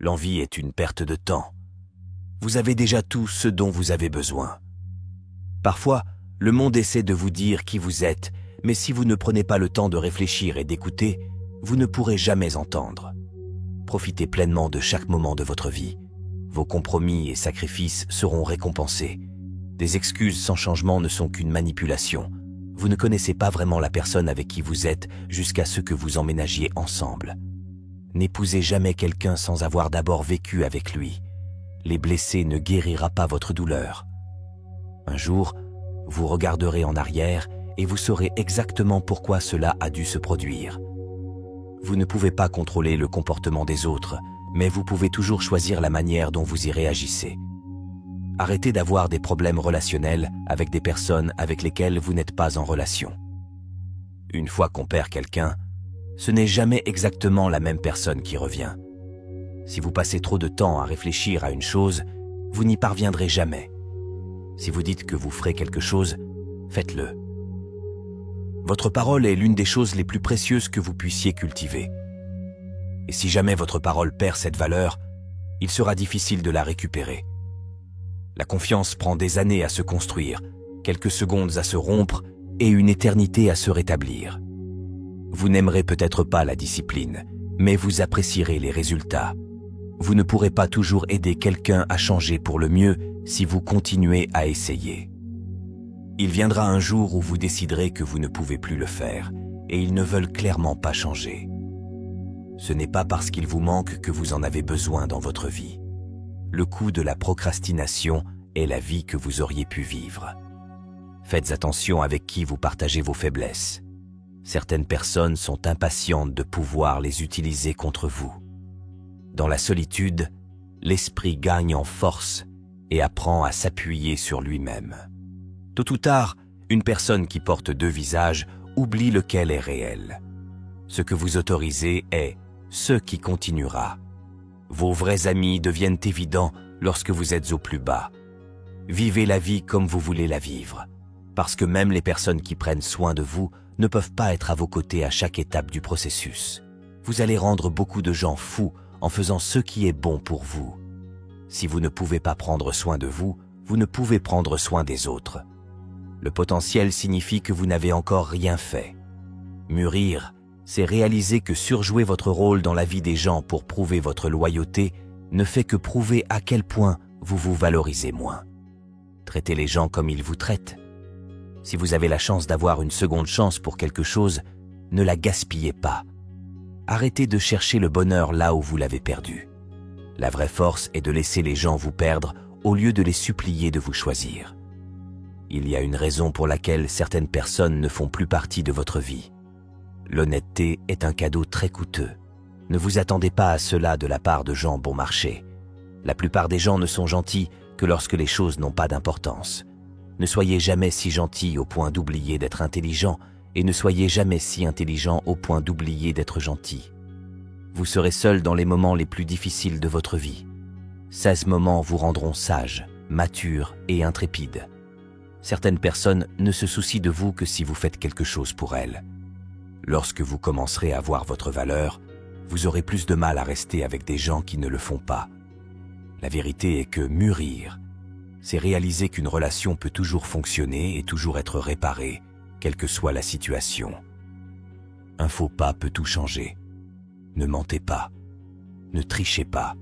L'envie est une perte de temps. Vous avez déjà tout ce dont vous avez besoin. Parfois, le monde essaie de vous dire qui vous êtes, mais si vous ne prenez pas le temps de réfléchir et d'écouter, vous ne pourrez jamais entendre. Profitez pleinement de chaque moment de votre vie. Vos compromis et sacrifices seront récompensés. Des excuses sans changement ne sont qu'une manipulation. Vous ne connaissez pas vraiment la personne avec qui vous êtes jusqu'à ce que vous emménagiez ensemble. N'épousez jamais quelqu'un sans avoir d'abord vécu avec lui. Les blessés ne guérira pas votre douleur. Un jour, vous regarderez en arrière et vous saurez exactement pourquoi cela a dû se produire. Vous ne pouvez pas contrôler le comportement des autres, mais vous pouvez toujours choisir la manière dont vous y réagissez. Arrêtez d'avoir des problèmes relationnels avec des personnes avec lesquelles vous n'êtes pas en relation. Une fois qu'on perd quelqu'un, ce n'est jamais exactement la même personne qui revient. Si vous passez trop de temps à réfléchir à une chose, vous n'y parviendrez jamais. Si vous dites que vous ferez quelque chose, faites-le. Votre parole est l'une des choses les plus précieuses que vous puissiez cultiver. Et si jamais votre parole perd cette valeur, il sera difficile de la récupérer. La confiance prend des années à se construire, quelques secondes à se rompre et une éternité à se rétablir. Vous n'aimerez peut-être pas la discipline, mais vous apprécierez les résultats. Vous ne pourrez pas toujours aider quelqu'un à changer pour le mieux si vous continuez à essayer. Il viendra un jour où vous déciderez que vous ne pouvez plus le faire, et ils ne veulent clairement pas changer. Ce n'est pas parce qu'il vous manque que vous en avez besoin dans votre vie. Le coût de la procrastination est la vie que vous auriez pu vivre. Faites attention avec qui vous partagez vos faiblesses. Certaines personnes sont impatientes de pouvoir les utiliser contre vous. Dans la solitude, l'esprit gagne en force et apprend à s'appuyer sur lui-même. Tôt ou tard, une personne qui porte deux visages oublie lequel est réel. Ce que vous autorisez est ce qui continuera. Vos vrais amis deviennent évidents lorsque vous êtes au plus bas. Vivez la vie comme vous voulez la vivre, parce que même les personnes qui prennent soin de vous ne peuvent pas être à vos côtés à chaque étape du processus. Vous allez rendre beaucoup de gens fous en faisant ce qui est bon pour vous. Si vous ne pouvez pas prendre soin de vous, vous ne pouvez prendre soin des autres. Le potentiel signifie que vous n'avez encore rien fait. Mûrir, c'est réaliser que surjouer votre rôle dans la vie des gens pour prouver votre loyauté ne fait que prouver à quel point vous vous valorisez moins. Traitez les gens comme ils vous traitent. Si vous avez la chance d'avoir une seconde chance pour quelque chose, ne la gaspillez pas. Arrêtez de chercher le bonheur là où vous l'avez perdu. La vraie force est de laisser les gens vous perdre au lieu de les supplier de vous choisir. Il y a une raison pour laquelle certaines personnes ne font plus partie de votre vie. L'honnêteté est un cadeau très coûteux. Ne vous attendez pas à cela de la part de gens bon marché. La plupart des gens ne sont gentils que lorsque les choses n'ont pas d'importance. Ne soyez jamais si gentil au point d'oublier d'être intelligent et ne soyez jamais si intelligent au point d'oublier d'être gentil. Vous serez seul dans les moments les plus difficiles de votre vie. 16 moments vous rendront sage, mature et intrépide. Certaines personnes ne se soucient de vous que si vous faites quelque chose pour elles. Lorsque vous commencerez à voir votre valeur, vous aurez plus de mal à rester avec des gens qui ne le font pas. La vérité est que mûrir, c'est réaliser qu'une relation peut toujours fonctionner et toujours être réparée, quelle que soit la situation. Un faux pas peut tout changer. Ne mentez pas. Ne trichez pas.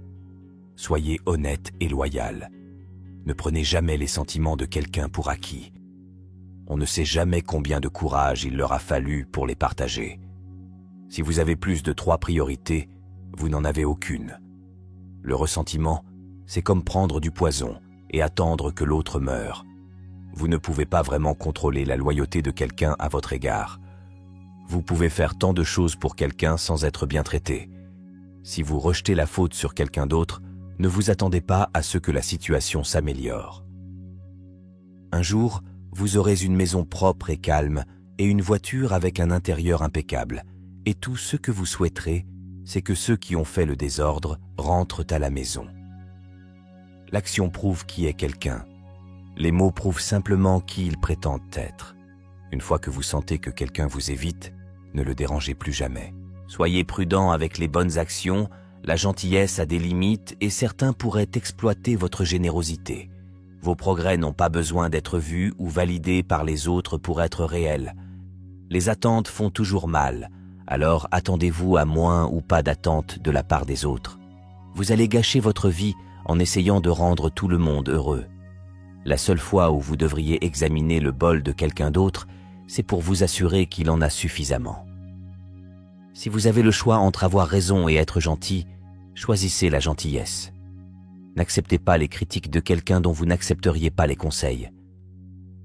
Soyez honnête et loyal. Ne prenez jamais les sentiments de quelqu'un pour acquis. On ne sait jamais combien de courage il leur a fallu pour les partager. Si vous avez plus de 3 priorités, vous n'en avez aucune. Le ressentiment, c'est comme prendre du poison et attendre que l'autre meure. Vous ne pouvez pas vraiment contrôler la loyauté de quelqu'un à votre égard. Vous pouvez faire tant de choses pour quelqu'un sans être bien traité. Si vous rejetez la faute sur quelqu'un d'autre, ne vous attendez pas à ce que la situation s'améliore. Un jour, vous aurez une maison propre et calme et une voiture avec un intérieur impeccable. Et tout ce que vous souhaiterez, c'est que ceux qui ont fait le désordre rentrent à la maison. L'action prouve qui est quelqu'un. Les mots prouvent simplement qui ils prétendent être. Une fois que vous sentez que quelqu'un vous évite, ne le dérangez plus jamais. Soyez prudent avec les bonnes actions, La gentillesse a des limites et certains pourraient exploiter votre générosité. Vos progrès n'ont pas besoin d'être vus ou validés par les autres pour être réels. Les attentes font toujours mal, alors attendez-vous à moins ou pas d'attentes de la part des autres. Vous allez gâcher votre vie en essayant de rendre tout le monde heureux. La seule fois où vous devriez examiner le bol de quelqu'un d'autre, c'est pour vous assurer qu'il en a suffisamment. Si vous avez le choix entre avoir raison et être gentil, choisissez la gentillesse. N'acceptez pas les critiques de quelqu'un dont vous n'accepteriez pas les conseils.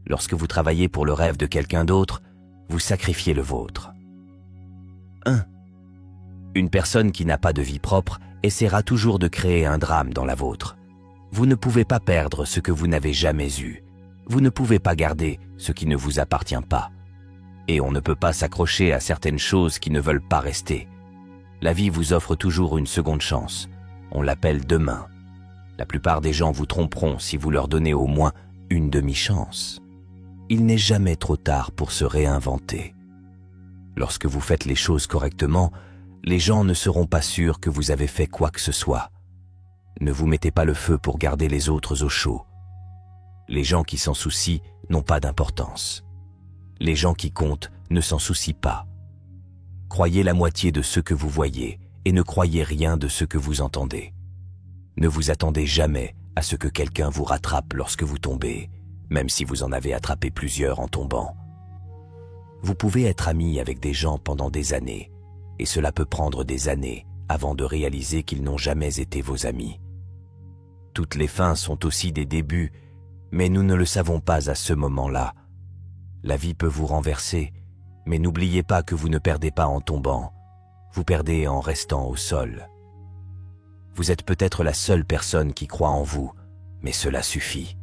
Lorsque vous travaillez pour le rêve de quelqu'un d'autre, vous sacrifiez le vôtre. 1. Une personne qui n'a pas de vie propre essaiera toujours de créer un drame dans la vôtre. Vous ne pouvez pas perdre ce que vous n'avez jamais eu. Vous ne pouvez pas garder ce qui ne vous appartient pas. Et on ne peut pas s'accrocher à certaines choses qui ne veulent pas rester. La vie vous offre toujours une seconde chance. On l'appelle demain. La plupart des gens vous tromperont si vous leur donnez au moins une demi-chance. Il n'est jamais trop tard pour se réinventer. Lorsque vous faites les choses correctement, les gens ne seront pas sûrs que vous avez fait quoi que ce soit. Ne vous mettez pas le feu pour garder les autres au chaud. Les gens qui s'en soucient n'ont pas d'importance. Les gens qui comptent ne s'en soucient pas. Croyez la moitié de ce que vous voyez et ne croyez rien de ce que vous entendez. Ne vous attendez jamais à ce que quelqu'un vous rattrape lorsque vous tombez, même si vous en avez attrapé plusieurs en tombant. Vous pouvez être ami avec des gens pendant des années, et cela peut prendre des années avant de réaliser qu'ils n'ont jamais été vos amis. Toutes les fins sont aussi des débuts, mais nous ne le savons pas à ce moment-là. La vie peut vous renverser, mais n'oubliez pas que vous ne perdez pas en tombant, vous perdez en restant au sol. Vous êtes peut-être la seule personne qui croit en vous, mais cela suffit.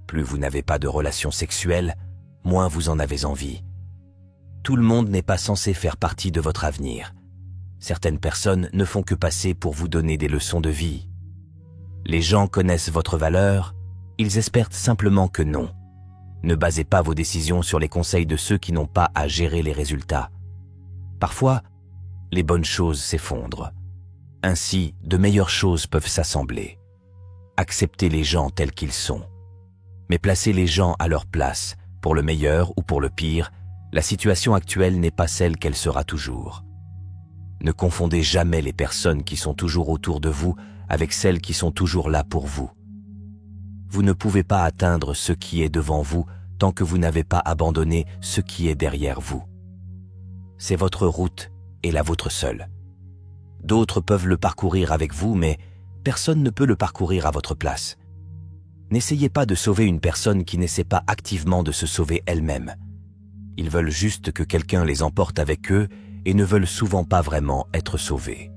Plus vous n'avez pas de relations sexuelles, moins vous en avez envie. Tout le monde n'est pas censé faire partie de votre avenir. Certaines personnes ne font que passer pour vous donner des leçons de vie. Les gens connaissent votre valeur, ils espèrent simplement que non. Ne basez pas vos décisions sur les conseils de ceux qui n'ont pas à gérer les résultats. Parfois, les bonnes choses s'effondrent. Ainsi, de meilleures choses peuvent s'assembler. Acceptez les gens tels qu'ils sont. Mais placez les gens à leur place, pour le meilleur ou pour le pire, la situation actuelle n'est pas celle qu'elle sera toujours. Ne confondez jamais les personnes qui sont toujours autour de vous avec celles qui sont toujours là pour vous. Vous ne pouvez pas atteindre ce qui est devant vous tant que vous n'avez pas abandonné ce qui est derrière vous. C'est votre route et la vôtre seule. D'autres peuvent le parcourir avec vous, mais personne ne peut le parcourir à votre place. N'essayez pas de sauver une personne qui n'essaie pas activement de se sauver elle-même. Ils veulent juste que quelqu'un les emporte avec eux et ne veulent souvent pas vraiment être sauvés.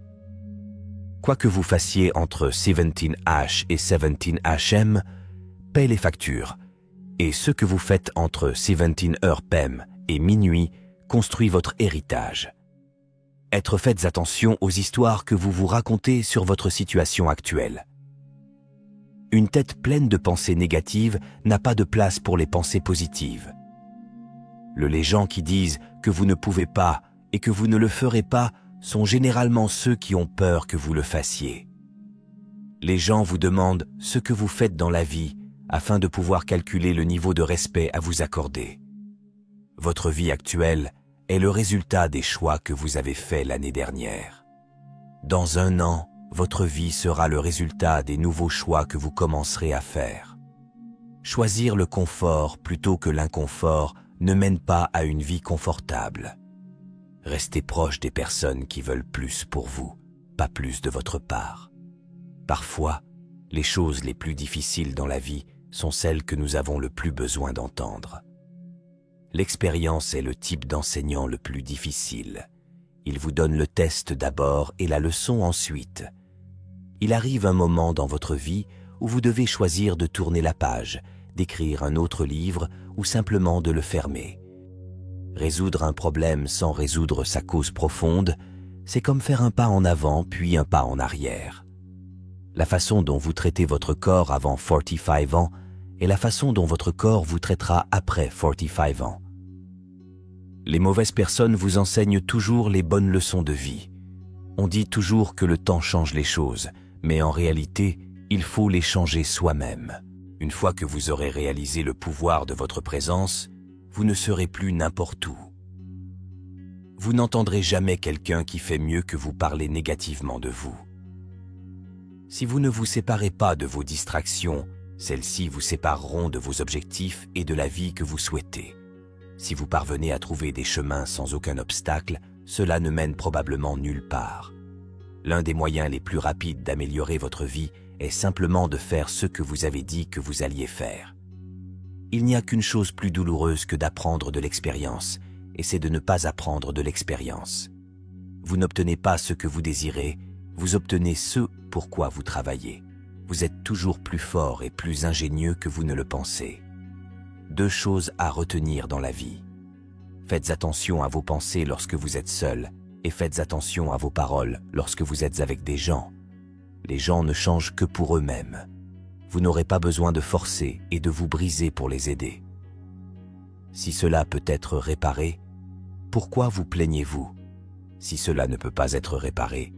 Quoi que vous fassiez entre 17H et 17HM, paie les factures, et ce que vous faites entre 17h PM et minuit construit votre héritage. Faites attention aux histoires que vous vous racontez sur votre situation actuelle. Une tête pleine de pensées négatives n'a pas de place pour les pensées positives. Les gens qui disent que vous ne pouvez pas et que vous ne le ferez pas sont généralement ceux qui ont peur que vous le fassiez. Les gens vous demandent ce que vous faites dans la vie afin de pouvoir calculer le niveau de respect à vous accorder. Votre vie actuelle est le résultat des choix que vous avez faits l'année dernière. Dans 1 an, votre vie sera le résultat des nouveaux choix que vous commencerez à faire. Choisir le confort plutôt que l'inconfort ne mène pas à une vie confortable. Restez proche des personnes qui veulent plus pour vous, pas plus de votre part. Parfois, les choses les plus difficiles dans la vie sont celles que nous avons le plus besoin d'entendre. L'expérience est le type d'enseignant le plus difficile. Il vous donne le test d'abord et la leçon ensuite. Il arrive un moment dans votre vie où vous devez choisir de tourner la page, d'écrire un autre livre ou simplement de le fermer. Résoudre un problème sans résoudre sa cause profonde, c'est comme faire un pas en avant puis un pas en arrière. La façon dont vous traitez votre corps avant 45 ans est la façon dont votre corps vous traitera après 45 ans. Les mauvaises personnes vous enseignent toujours les bonnes leçons de vie. On dit toujours que le temps change les choses, mais en réalité, il faut les changer soi-même. Une fois que vous aurez réalisé le pouvoir de votre présence, vous ne serez plus n'importe où. Vous n'entendrez jamais quelqu'un qui fait mieux que vous parler négativement de vous. Si vous ne vous séparez pas de vos distractions, celles-ci vous sépareront de vos objectifs et de la vie que vous souhaitez. Si vous parvenez à trouver des chemins sans aucun obstacle, cela ne mène probablement nulle part. L'un des moyens les plus rapides d'améliorer votre vie est simplement de faire ce que vous avez dit que vous alliez faire. Il n'y a qu'une chose plus douloureuse que d'apprendre de l'expérience, et c'est de ne pas apprendre de l'expérience. Vous n'obtenez pas ce que vous désirez, vous obtenez ce pourquoi vous travaillez. Vous êtes toujours plus fort et plus ingénieux que vous ne le pensez. 2 choses à retenir dans la vie. Faites attention à vos pensées lorsque vous êtes seul, et faites attention à vos paroles lorsque vous êtes avec des gens. Les gens ne changent que pour eux-mêmes. Vous n'aurez pas besoin de forcer et de vous briser pour les aider. Si cela peut être réparé, pourquoi vous plaignez-vous? Si cela ne peut pas être réparé,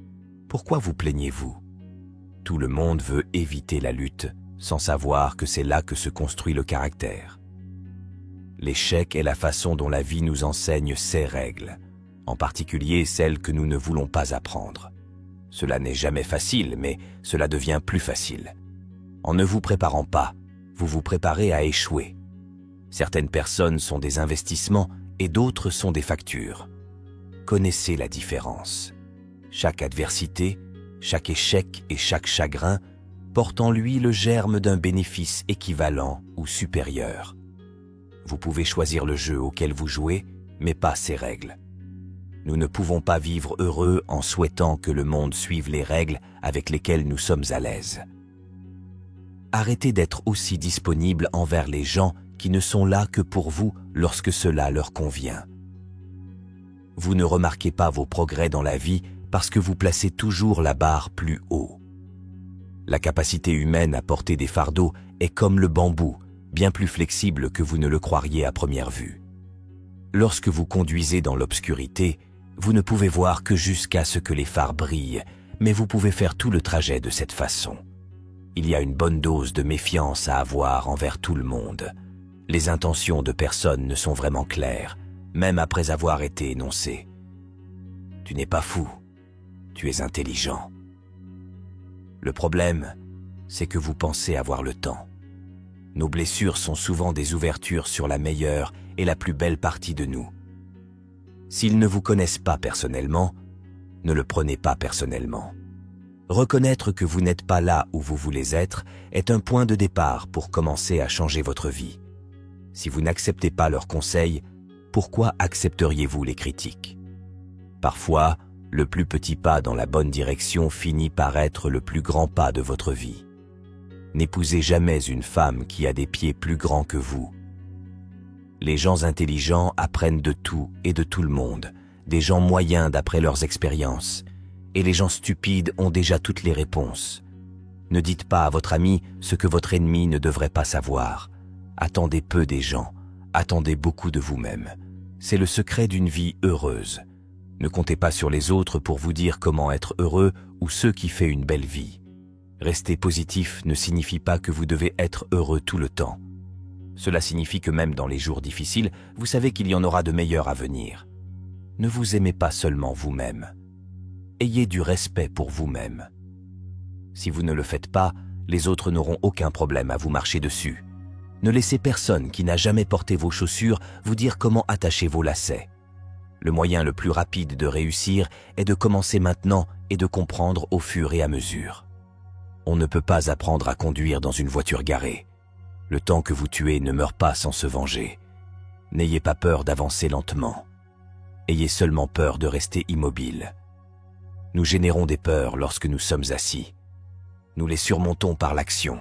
pourquoi vous plaignez-vous? Tout le monde veut éviter la lutte, sans savoir que c'est là que se construit le caractère. L'échec est la façon dont la vie nous enseigne ses règles, en particulier celles que nous ne voulons pas apprendre. Cela n'est jamais facile, mais cela devient plus facile. En ne vous préparant pas, vous vous préparez à échouer. Certaines personnes sont des investissements et d'autres sont des factures. Connaissez la différence. Chaque adversité, chaque échec et chaque chagrin porte en lui le germe d'un bénéfice équivalent ou supérieur. Vous pouvez choisir le jeu auquel vous jouez, mais pas ses règles. Nous ne pouvons pas vivre heureux en souhaitant que le monde suive les règles avec lesquelles nous sommes à l'aise. Arrêtez d'être aussi disponible envers les gens qui ne sont là que pour vous lorsque cela leur convient. Vous ne remarquez pas vos progrès dans la vie parce que vous placez toujours la barre plus haut. La capacité humaine à porter des fardeaux est comme le bambou, bien plus flexible que vous ne le croiriez à première vue. Lorsque vous conduisez dans l'obscurité, vous ne pouvez voir que jusqu'à ce que les phares brillent, mais vous pouvez faire tout le trajet de cette façon. Il y a une bonne dose de méfiance à avoir envers tout le monde. Les intentions de personne ne sont vraiment claires, même après avoir été énoncées. Tu n'es pas fou, tu es intelligent. Le problème, c'est que vous pensez avoir le temps. Nos blessures sont souvent des ouvertures sur la meilleure et la plus belle partie de nous. S'ils ne vous connaissent pas personnellement, ne le prenez pas personnellement. Reconnaître que vous n'êtes pas là où vous voulez être est un point de départ pour commencer à changer votre vie. Si vous n'acceptez pas leurs conseils, pourquoi accepteriez-vous les critiques? Parfois, le plus petit pas dans la bonne direction finit par être le plus grand pas de votre vie. N'épousez jamais une femme qui a des pieds plus grands que vous. Les gens intelligents apprennent de tout et de tout le monde, des gens moyens d'après leurs expériences, et les gens stupides ont déjà toutes les réponses. Ne dites pas à votre ami ce que votre ennemi ne devrait pas savoir. Attendez peu des gens, attendez beaucoup de vous-même. C'est le secret d'une vie heureuse. Ne comptez pas sur les autres pour vous dire comment être heureux ou ce qui fait une belle vie. Rester positif ne signifie pas que vous devez être heureux tout le temps. Cela signifie que même dans les jours difficiles, vous savez qu'il y en aura de meilleurs à venir. Ne vous aimez pas seulement vous-même. Ayez du respect pour vous-même. Si vous ne le faites pas, les autres n'auront aucun problème à vous marcher dessus. Ne laissez personne qui n'a jamais porté vos chaussures vous dire comment attacher vos lacets. Le moyen le plus rapide de réussir est de commencer maintenant et de comprendre au fur et à mesure. On ne peut pas apprendre à conduire dans une voiture garée. Le temps que vous tuez ne meurt pas sans se venger. N'ayez pas peur d'avancer lentement. Ayez seulement peur de rester immobile. Nous générons des peurs lorsque nous sommes assis. Nous les surmontons par l'action.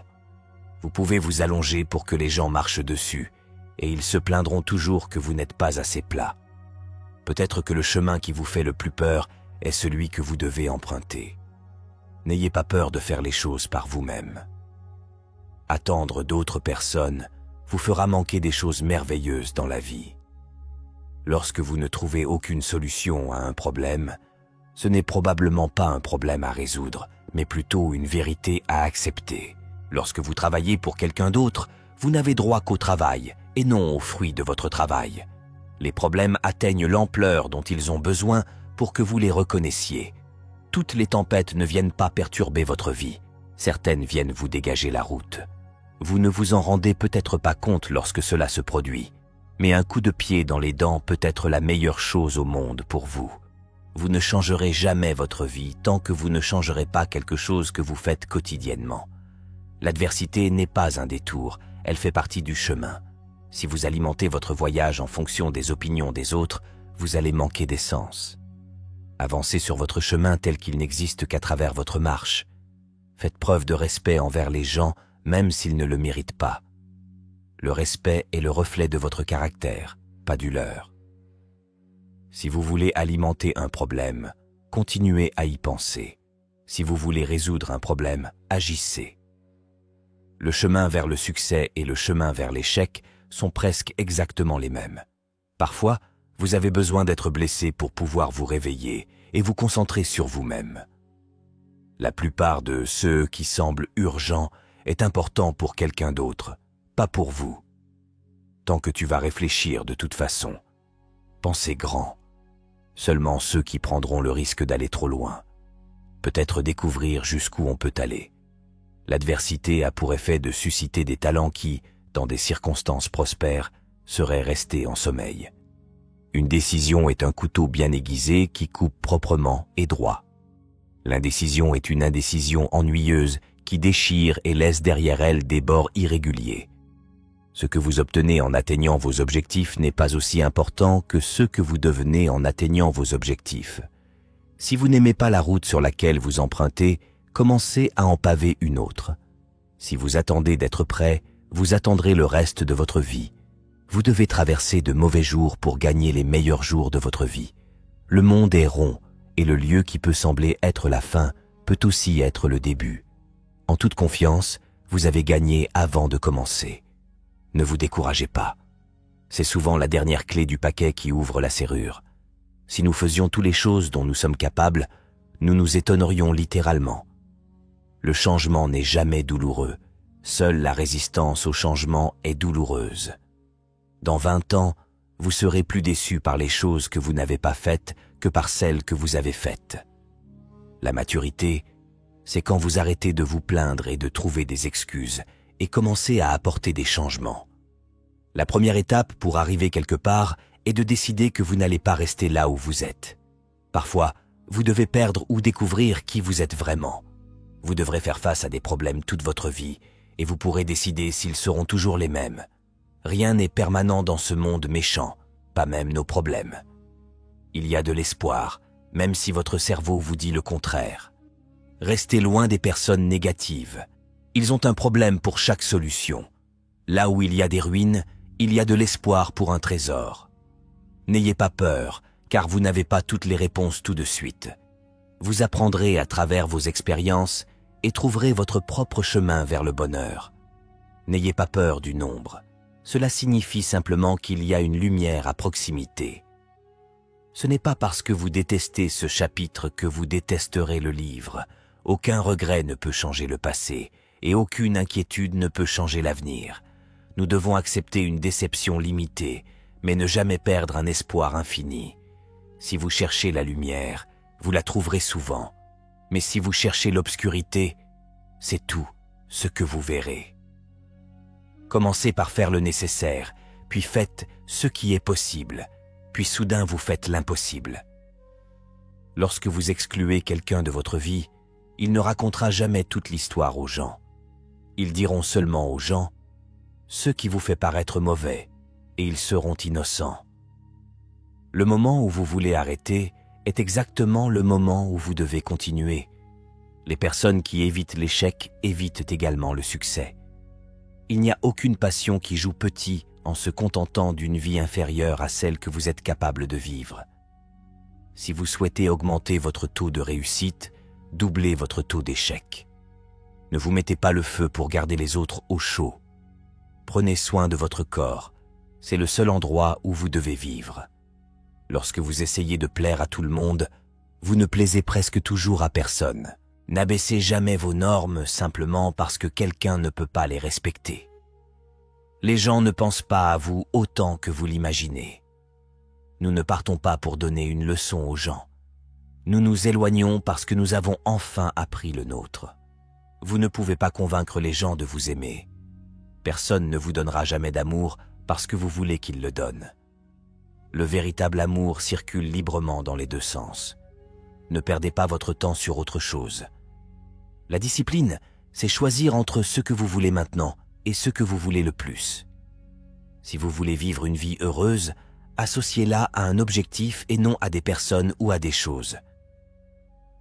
Vous pouvez vous allonger pour que les gens marchent dessus, et ils se plaindront toujours que vous n'êtes pas assez plat. Peut-être que le chemin qui vous fait le plus peur est celui que vous devez emprunter. N'ayez pas peur de faire les choses par vous-même. Attendre d'autres personnes vous fera manquer des choses merveilleuses dans la vie. Lorsque vous ne trouvez aucune solution à un problème, Ce n'est probablement pas un problème à résoudre, mais plutôt une vérité à accepter. Lorsque vous travaillez pour quelqu'un d'autre, vous n'avez droit qu'au travail et non aux fruits de votre travail. Les problèmes atteignent l'ampleur dont ils ont besoin pour que vous les reconnaissiez. Toutes les tempêtes ne viennent pas perturber votre vie. Certaines viennent vous dégager la route. Vous ne vous en rendez peut-être pas compte lorsque cela se produit, mais un coup de pied dans les dents peut être la meilleure chose au monde pour vous. Vous ne changerez jamais votre vie tant que vous ne changerez pas quelque chose que vous faites quotidiennement. L'adversité n'est pas un détour, elle fait partie du chemin. Si vous alimentez votre voyage en fonction des opinions des autres, vous allez manquer d'essence. Avancez sur votre chemin tel qu'il n'existe qu'à travers votre marche. Faites preuve de respect envers les gens, même s'ils ne le méritent pas. Le respect est le reflet de votre caractère, pas du leur. Si vous voulez alimenter un problème, continuez à y penser. Si vous voulez résoudre un problème, agissez. Le chemin vers le succès et le chemin vers l'échec sont presque exactement les mêmes. Parfois, vous avez besoin d'être blessé pour pouvoir vous réveiller et vous concentrer sur vous-même. La plupart de ce qui semble urgent est important pour quelqu'un d'autre, pas pour vous. Tant que tu vas réfléchir de toute façon, pensez grand. Seulement ceux qui prendront le risque d'aller trop loin, peut-être découvrir jusqu'où on peut aller. L'adversité a pour effet de susciter des talents qui, dans des circonstances prospères, seraient restés en sommeil. Une décision est un couteau bien aiguisé qui coupe proprement et droit. L'indécision est une indécision ennuyeuse qui déchire et laisse derrière elle des bords irréguliers. Ce que vous obtenez en atteignant vos objectifs n'est pas aussi important que ce que vous devenez en atteignant vos objectifs. Si vous n'aimez pas la route sur laquelle vous empruntez, commencez à en paver une autre. Si vous attendez d'être prêt, vous attendrez le reste de votre vie. Vous devez traverser de mauvais jours pour gagner les meilleurs jours de votre vie. Le monde est rond, et le lieu qui peut sembler être la fin peut aussi être le début. En toute confiance, vous avez gagné avant de commencer. Ne vous découragez pas. C'est souvent la dernière clé du paquet qui ouvre la serrure. Si nous faisions toutes les choses dont nous sommes capables, nous nous étonnerions littéralement. Le changement n'est jamais douloureux. Seule la résistance au changement est douloureuse. Dans 20 ans, vous serez plus déçu par les choses que vous n'avez pas faites que par celles que vous avez faites. La maturité, c'est quand vous arrêtez de vous plaindre et de trouver des excuses et commencez à apporter des changements. La première étape pour arriver quelque part est de décider que vous n'allez pas rester là où vous êtes. Parfois, vous devez perdre ou découvrir qui vous êtes vraiment. Vous devrez faire face à des problèmes toute votre vie et vous pourrez décider s'ils seront toujours les mêmes. Rien n'est permanent dans ce monde méchant, pas même nos problèmes. Il y a de l'espoir, même si votre cerveau vous dit le contraire. Restez loin des personnes négatives. Ils ont un problème pour chaque solution. Là où il y a des ruines, il y a de l'espoir pour un trésor. N'ayez pas peur, car vous n'avez pas toutes les réponses tout de suite. Vous apprendrez à travers vos expériences et trouverez votre propre chemin vers le bonheur. N'ayez pas peur du nombre. Cela signifie simplement qu'il y a une lumière à proximité. Ce n'est pas parce que vous détestez ce chapitre que vous détesterez le livre. Aucun regret ne peut changer le passé et aucune inquiétude ne peut changer l'avenir. Nous devons accepter une déception limitée, mais ne jamais perdre un espoir infini. Si vous cherchez la lumière, vous la trouverez souvent. Mais si vous cherchez l'obscurité, c'est tout ce que vous verrez. Commencez par faire le nécessaire, puis faites ce qui est possible, puis soudain vous faites l'impossible. Lorsque vous excluez quelqu'un de votre vie, il ne racontera jamais toute l'histoire aux gens. Ils diront seulement aux gens ce qui vous fait paraître mauvais, et ils seront innocents. Le moment où vous voulez arrêter est exactement le moment où vous devez continuer. Les personnes qui évitent l'échec évitent également le succès. Il n'y a aucune passion qui joue petit en se contentant d'une vie inférieure à celle que vous êtes capable de vivre. Si vous souhaitez augmenter votre taux de réussite, doublez votre taux d'échec. Ne vous mettez pas le feu pour garder les autres au chaud. Prenez soin de votre corps, c'est le seul endroit où vous devez vivre. Lorsque vous essayez de plaire à tout le monde, Vous ne plaisez presque toujours à personne. N'abaissez jamais vos normes simplement parce que quelqu'un ne peut pas les respecter. Les gens ne pensent pas à vous autant que vous l'imaginez. Nous ne partons pas pour donner une leçon aux gens. Nous nous éloignons parce que nous avons enfin appris le nôtre. Vous ne pouvez pas convaincre les gens de vous aimer. Personne ne vous donnera jamais d'amour parce que vous voulez qu'il le donne. Le véritable amour circule librement dans les deux sens. Ne perdez pas votre temps sur autre chose. La discipline, c'est choisir entre ce que vous voulez maintenant et ce que vous voulez le plus. Si vous voulez vivre une vie heureuse, associez-la à un objectif et non à des personnes ou à des choses.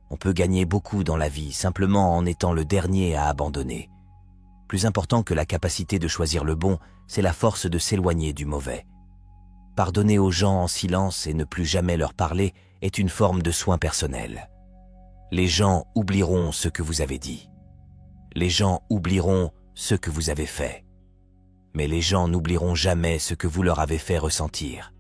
On peut gagner beaucoup dans la vie simplement en étant le dernier à abandonner. Plus important que la capacité de choisir le bon, c'est la force de s'éloigner du mauvais. Pardonner aux gens en silence et ne plus jamais leur parler est une forme de soin personnel. Les gens oublieront ce que vous avez dit. Les gens oublieront ce que vous avez fait. Mais les gens n'oublieront jamais ce que vous leur avez fait ressentir.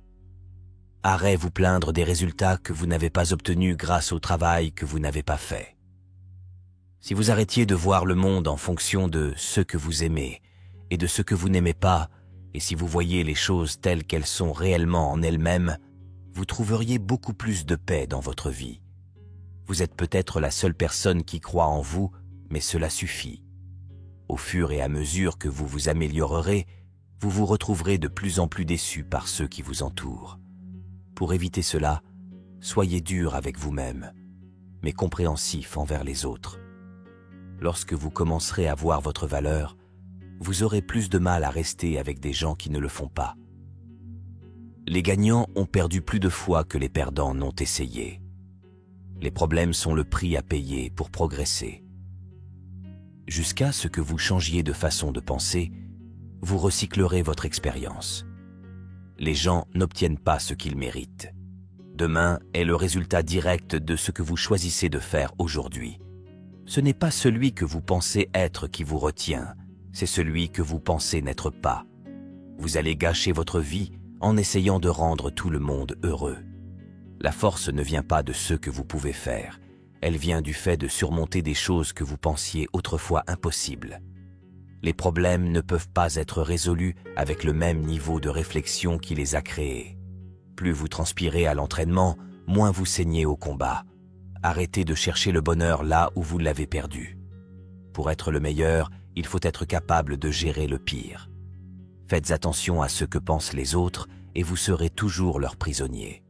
Arrêtez vous plaindre des résultats que vous n'avez pas obtenus grâce au travail que vous n'avez pas fait. Si vous arrêtiez de voir le monde en fonction de ce que vous aimez et de ce que vous n'aimez pas, et si vous voyiez les choses telles qu'elles sont réellement en elles-mêmes, vous trouveriez beaucoup plus de paix dans votre vie. Vous êtes peut-être la seule personne qui croit en vous, mais cela suffit. Au fur et à mesure que vous vous améliorerez, vous vous retrouverez de plus en plus déçu par ceux qui vous entourent. Pour éviter cela, soyez dur avec vous-même, mais compréhensif envers les autres. Lorsque vous commencerez à voir votre valeur, vous aurez plus de mal à rester avec des gens qui ne le font pas. Les gagnants ont perdu plus de fois que les perdants n'ont essayé. Les problèmes sont le prix à payer pour progresser. Jusqu'à ce que vous changiez de façon de penser, vous recyclerez votre expérience. Les gens n'obtiennent pas ce qu'ils méritent. Demain est le résultat direct de ce que vous choisissez de faire aujourd'hui. Ce n'est pas celui que vous pensez être qui vous retient, c'est celui que vous pensez n'être pas. Vous allez gâcher votre vie en essayant de rendre tout le monde heureux. La force ne vient pas de ce que vous pouvez faire, elle vient du fait de surmonter des choses que vous pensiez autrefois impossibles. Les problèmes ne peuvent pas être résolus avec le même niveau de réflexion qui les a créés. Plus vous transpirez à l'entraînement, moins vous saignez au combat. Arrêtez de chercher le bonheur là où vous l'avez perdu. Pour être le meilleur, il faut être capable de gérer le pire. Faites attention à ce que pensent les autres et vous serez toujours leur prisonnier.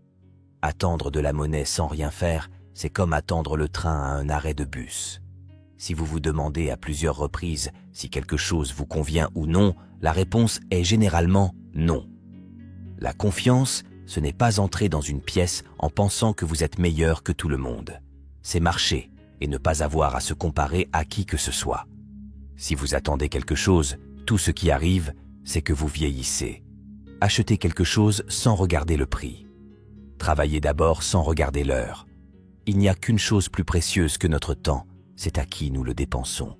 Attendre de la monnaie sans rien faire, c'est comme attendre le train à un arrêt de bus. Si vous vous demandez à plusieurs reprises si quelque chose vous convient ou non, la réponse est généralement non. La confiance, ce n'est pas entrer dans une pièce en pensant que vous êtes meilleur que tout le monde. C'est marcher et ne pas avoir à se comparer à qui que ce soit. Si vous attendez quelque chose, tout ce qui arrive, c'est que vous vieillissez. Achetez quelque chose sans regarder le prix. Travaillez d'abord sans regarder l'heure. Il n'y a qu'une chose plus précieuse que notre temps, c'est à qui nous le dépensons.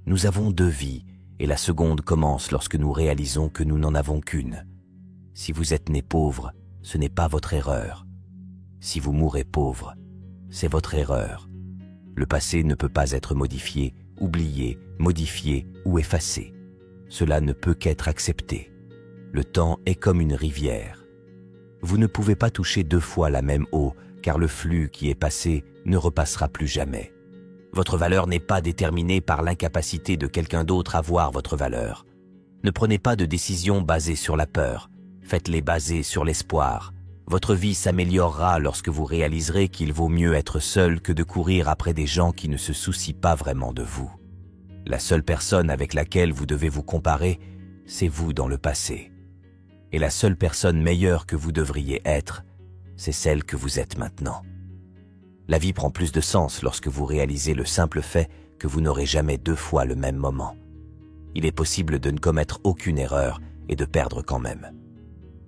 Nous avons 2 vies et la seconde commence lorsque nous réalisons que nous n'en avons qu'une. Si vous êtes né pauvre, ce n'est pas votre erreur. Si vous mourrez pauvre, c'est votre erreur. Le passé ne peut pas être modifié, oublié, modifié ou effacé. Cela ne peut qu'être accepté. Le temps est comme une rivière. Vous ne pouvez pas toucher 2 fois la même eau, car le flux qui est passé ne repassera plus jamais. Votre valeur n'est pas déterminée par l'incapacité de quelqu'un d'autre à voir votre valeur. Ne prenez pas de décisions basées sur la peur. Faites-les basées sur l'espoir. Votre vie s'améliorera lorsque vous réaliserez qu'il vaut mieux être seul que de courir après des gens qui ne se soucient pas vraiment de vous. La seule personne avec laquelle vous devez vous comparer, c'est vous dans le passé. Et la seule personne meilleure que vous devriez être, c'est celle que vous êtes maintenant. La vie prend plus de sens lorsque vous réalisez le simple fait que vous n'aurez jamais 2 fois le même moment. Il est possible de ne commettre aucune erreur et de perdre quand même.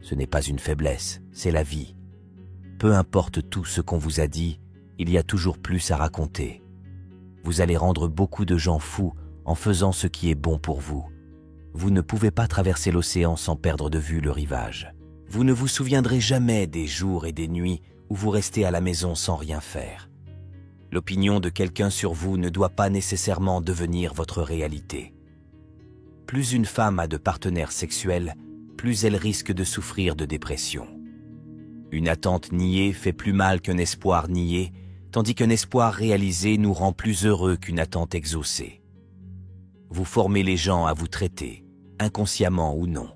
Ce n'est pas une faiblesse, c'est la vie. Peu importe tout ce qu'on vous a dit, il y a toujours plus à raconter. Vous allez rendre beaucoup de gens fous en faisant ce qui est bon pour vous. Vous ne pouvez pas traverser l'océan sans perdre de vue le rivage. Vous ne vous souviendrez jamais des jours et des nuits ou vous restez à la maison sans rien faire. L'opinion de quelqu'un sur vous ne doit pas nécessairement devenir votre réalité. Plus une femme a de partenaires sexuels, plus elle risque de souffrir de dépression. Une attente niée fait plus mal qu'un espoir nié, tandis qu'un espoir réalisé nous rend plus heureux qu'une attente exaucée. Vous formez les gens à vous traiter, inconsciemment ou non.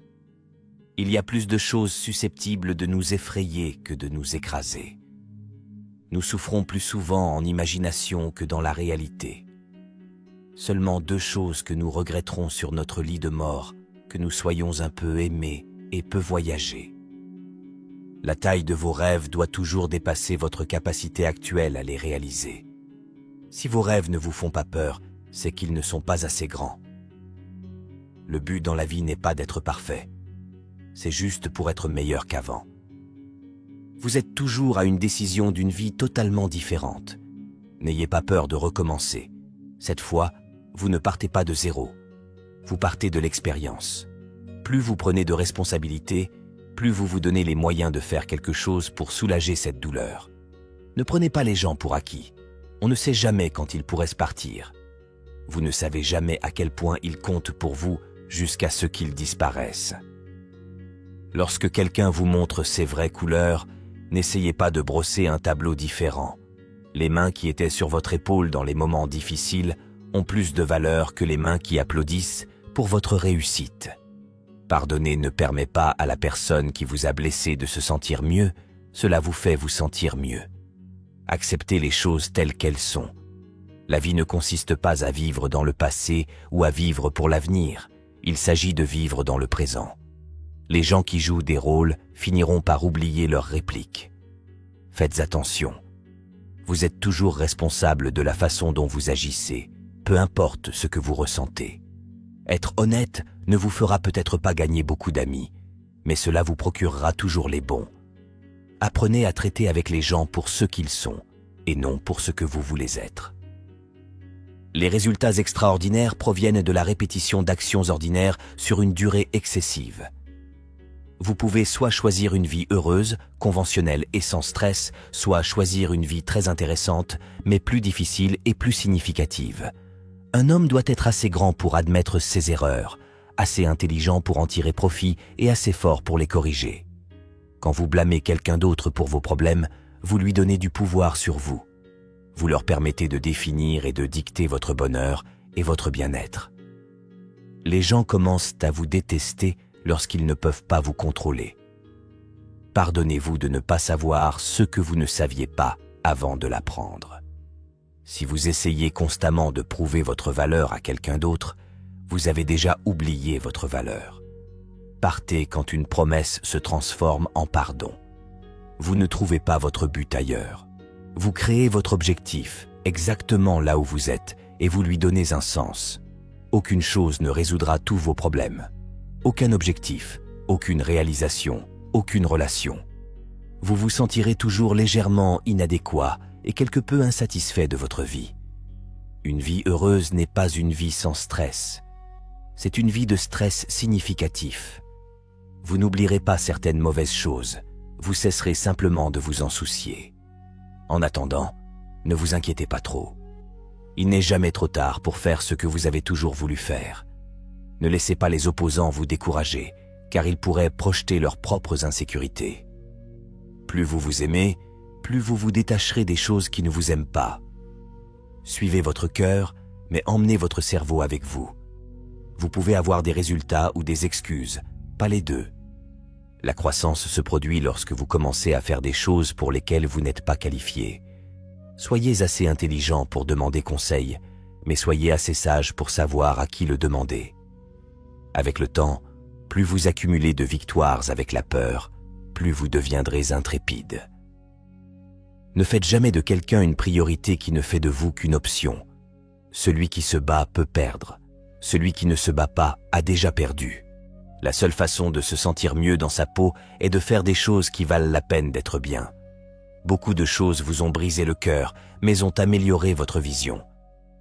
Il y a plus de choses susceptibles de nous effrayer que de nous écraser. Nous souffrons plus souvent en imagination que dans la réalité. Seulement 2 choses que nous regretterons sur notre lit de mort, que nous soyons un peu aimés et peu voyagés. La taille de vos rêves doit toujours dépasser votre capacité actuelle à les réaliser. Si vos rêves ne vous font pas peur, c'est qu'ils ne sont pas assez grands. Le but dans la vie n'est pas d'être parfait. C'est juste pour être meilleur qu'avant. Vous êtes toujours à une décision d'une vie totalement différente. N'ayez pas peur de recommencer. Cette fois, vous ne partez pas de zéro. Vous partez de l'expérience. Plus vous prenez de responsabilités, plus vous vous donnez les moyens de faire quelque chose pour soulager cette douleur. Ne prenez pas les gens pour acquis. On ne sait jamais quand ils pourraient se partir. Vous ne savez jamais à quel point ils comptent pour vous jusqu'à ce qu'ils disparaissent. Lorsque quelqu'un vous montre ses vraies couleurs, n'essayez pas de brosser un tableau différent. Les mains qui étaient sur votre épaule dans les moments difficiles ont plus de valeur que les mains qui applaudissent pour votre réussite. Pardonner ne permet pas à la personne qui vous a blessé de se sentir mieux, cela vous fait vous sentir mieux. Acceptez les choses telles qu'elles sont. La vie ne consiste pas à vivre dans le passé ou à vivre pour l'avenir, il s'agit de vivre dans le présent. Les gens qui jouent des rôles finiront par oublier leurs répliques. Faites attention. Vous êtes toujours responsable de la façon dont vous agissez, peu importe ce que vous ressentez. Être honnête ne vous fera peut-être pas gagner beaucoup d'amis, mais cela vous procurera toujours les bons. Apprenez à traiter avec les gens pour ce qu'ils sont, et non pour ce que vous voulez être. Les résultats extraordinaires proviennent de la répétition d'actions ordinaires sur une durée excessive. Vous pouvez soit choisir une vie heureuse, conventionnelle et sans stress, soit choisir une vie très intéressante, mais plus difficile et plus significative. Un homme doit être assez grand pour admettre ses erreurs, assez intelligent pour en tirer profit et assez fort pour les corriger. Quand vous blâmez quelqu'un d'autre pour vos problèmes, vous lui donnez du pouvoir sur vous. Vous leur permettez de définir et de dicter votre bonheur et votre bien-être. Les gens commencent à vous détester lorsqu'ils ne peuvent pas vous contrôler. Pardonnez-vous de ne pas savoir ce que vous ne saviez pas avant de l'apprendre. Si vous essayez constamment de prouver votre valeur à quelqu'un d'autre, vous avez déjà oublié votre valeur. Partez quand une promesse se transforme en pardon. Vous ne trouvez pas votre but ailleurs. Vous créez votre objectif exactement là où vous êtes et vous lui donnez un sens. Aucune chose ne résoudra tous vos problèmes. Aucun objectif, aucune réalisation, aucune relation. Vous vous sentirez toujours légèrement inadéquat et quelque peu insatisfait de votre vie. Une vie heureuse n'est pas une vie sans stress. C'est une vie de stress significatif. Vous n'oublierez pas certaines mauvaises choses, vous cesserez simplement de vous en soucier. En attendant, ne vous inquiétez pas trop. Il n'est jamais trop tard pour faire ce que vous avez toujours voulu faire. Ne laissez pas les opposants vous décourager, car ils pourraient projeter leurs propres insécurités. Plus vous vous aimez, plus vous vous détacherez des choses qui ne vous aiment pas. Suivez votre cœur, mais emmenez votre cerveau avec vous. Vous pouvez avoir des résultats ou des excuses, pas les deux. La croissance se produit lorsque vous commencez à faire des choses pour lesquelles vous n'êtes pas qualifié. Soyez assez intelligent pour demander conseil, mais soyez assez sage pour savoir à qui le demander. Avec le temps, plus vous accumulez de victoires avec la peur, plus vous deviendrez intrépide. Ne faites jamais de quelqu'un une priorité qui ne fait de vous qu'une option. Celui qui se bat peut perdre. Celui qui ne se bat pas a déjà perdu. La seule façon de se sentir mieux dans sa peau est de faire des choses qui valent la peine d'être bien. Beaucoup de choses vous ont brisé le cœur, mais ont amélioré votre vision.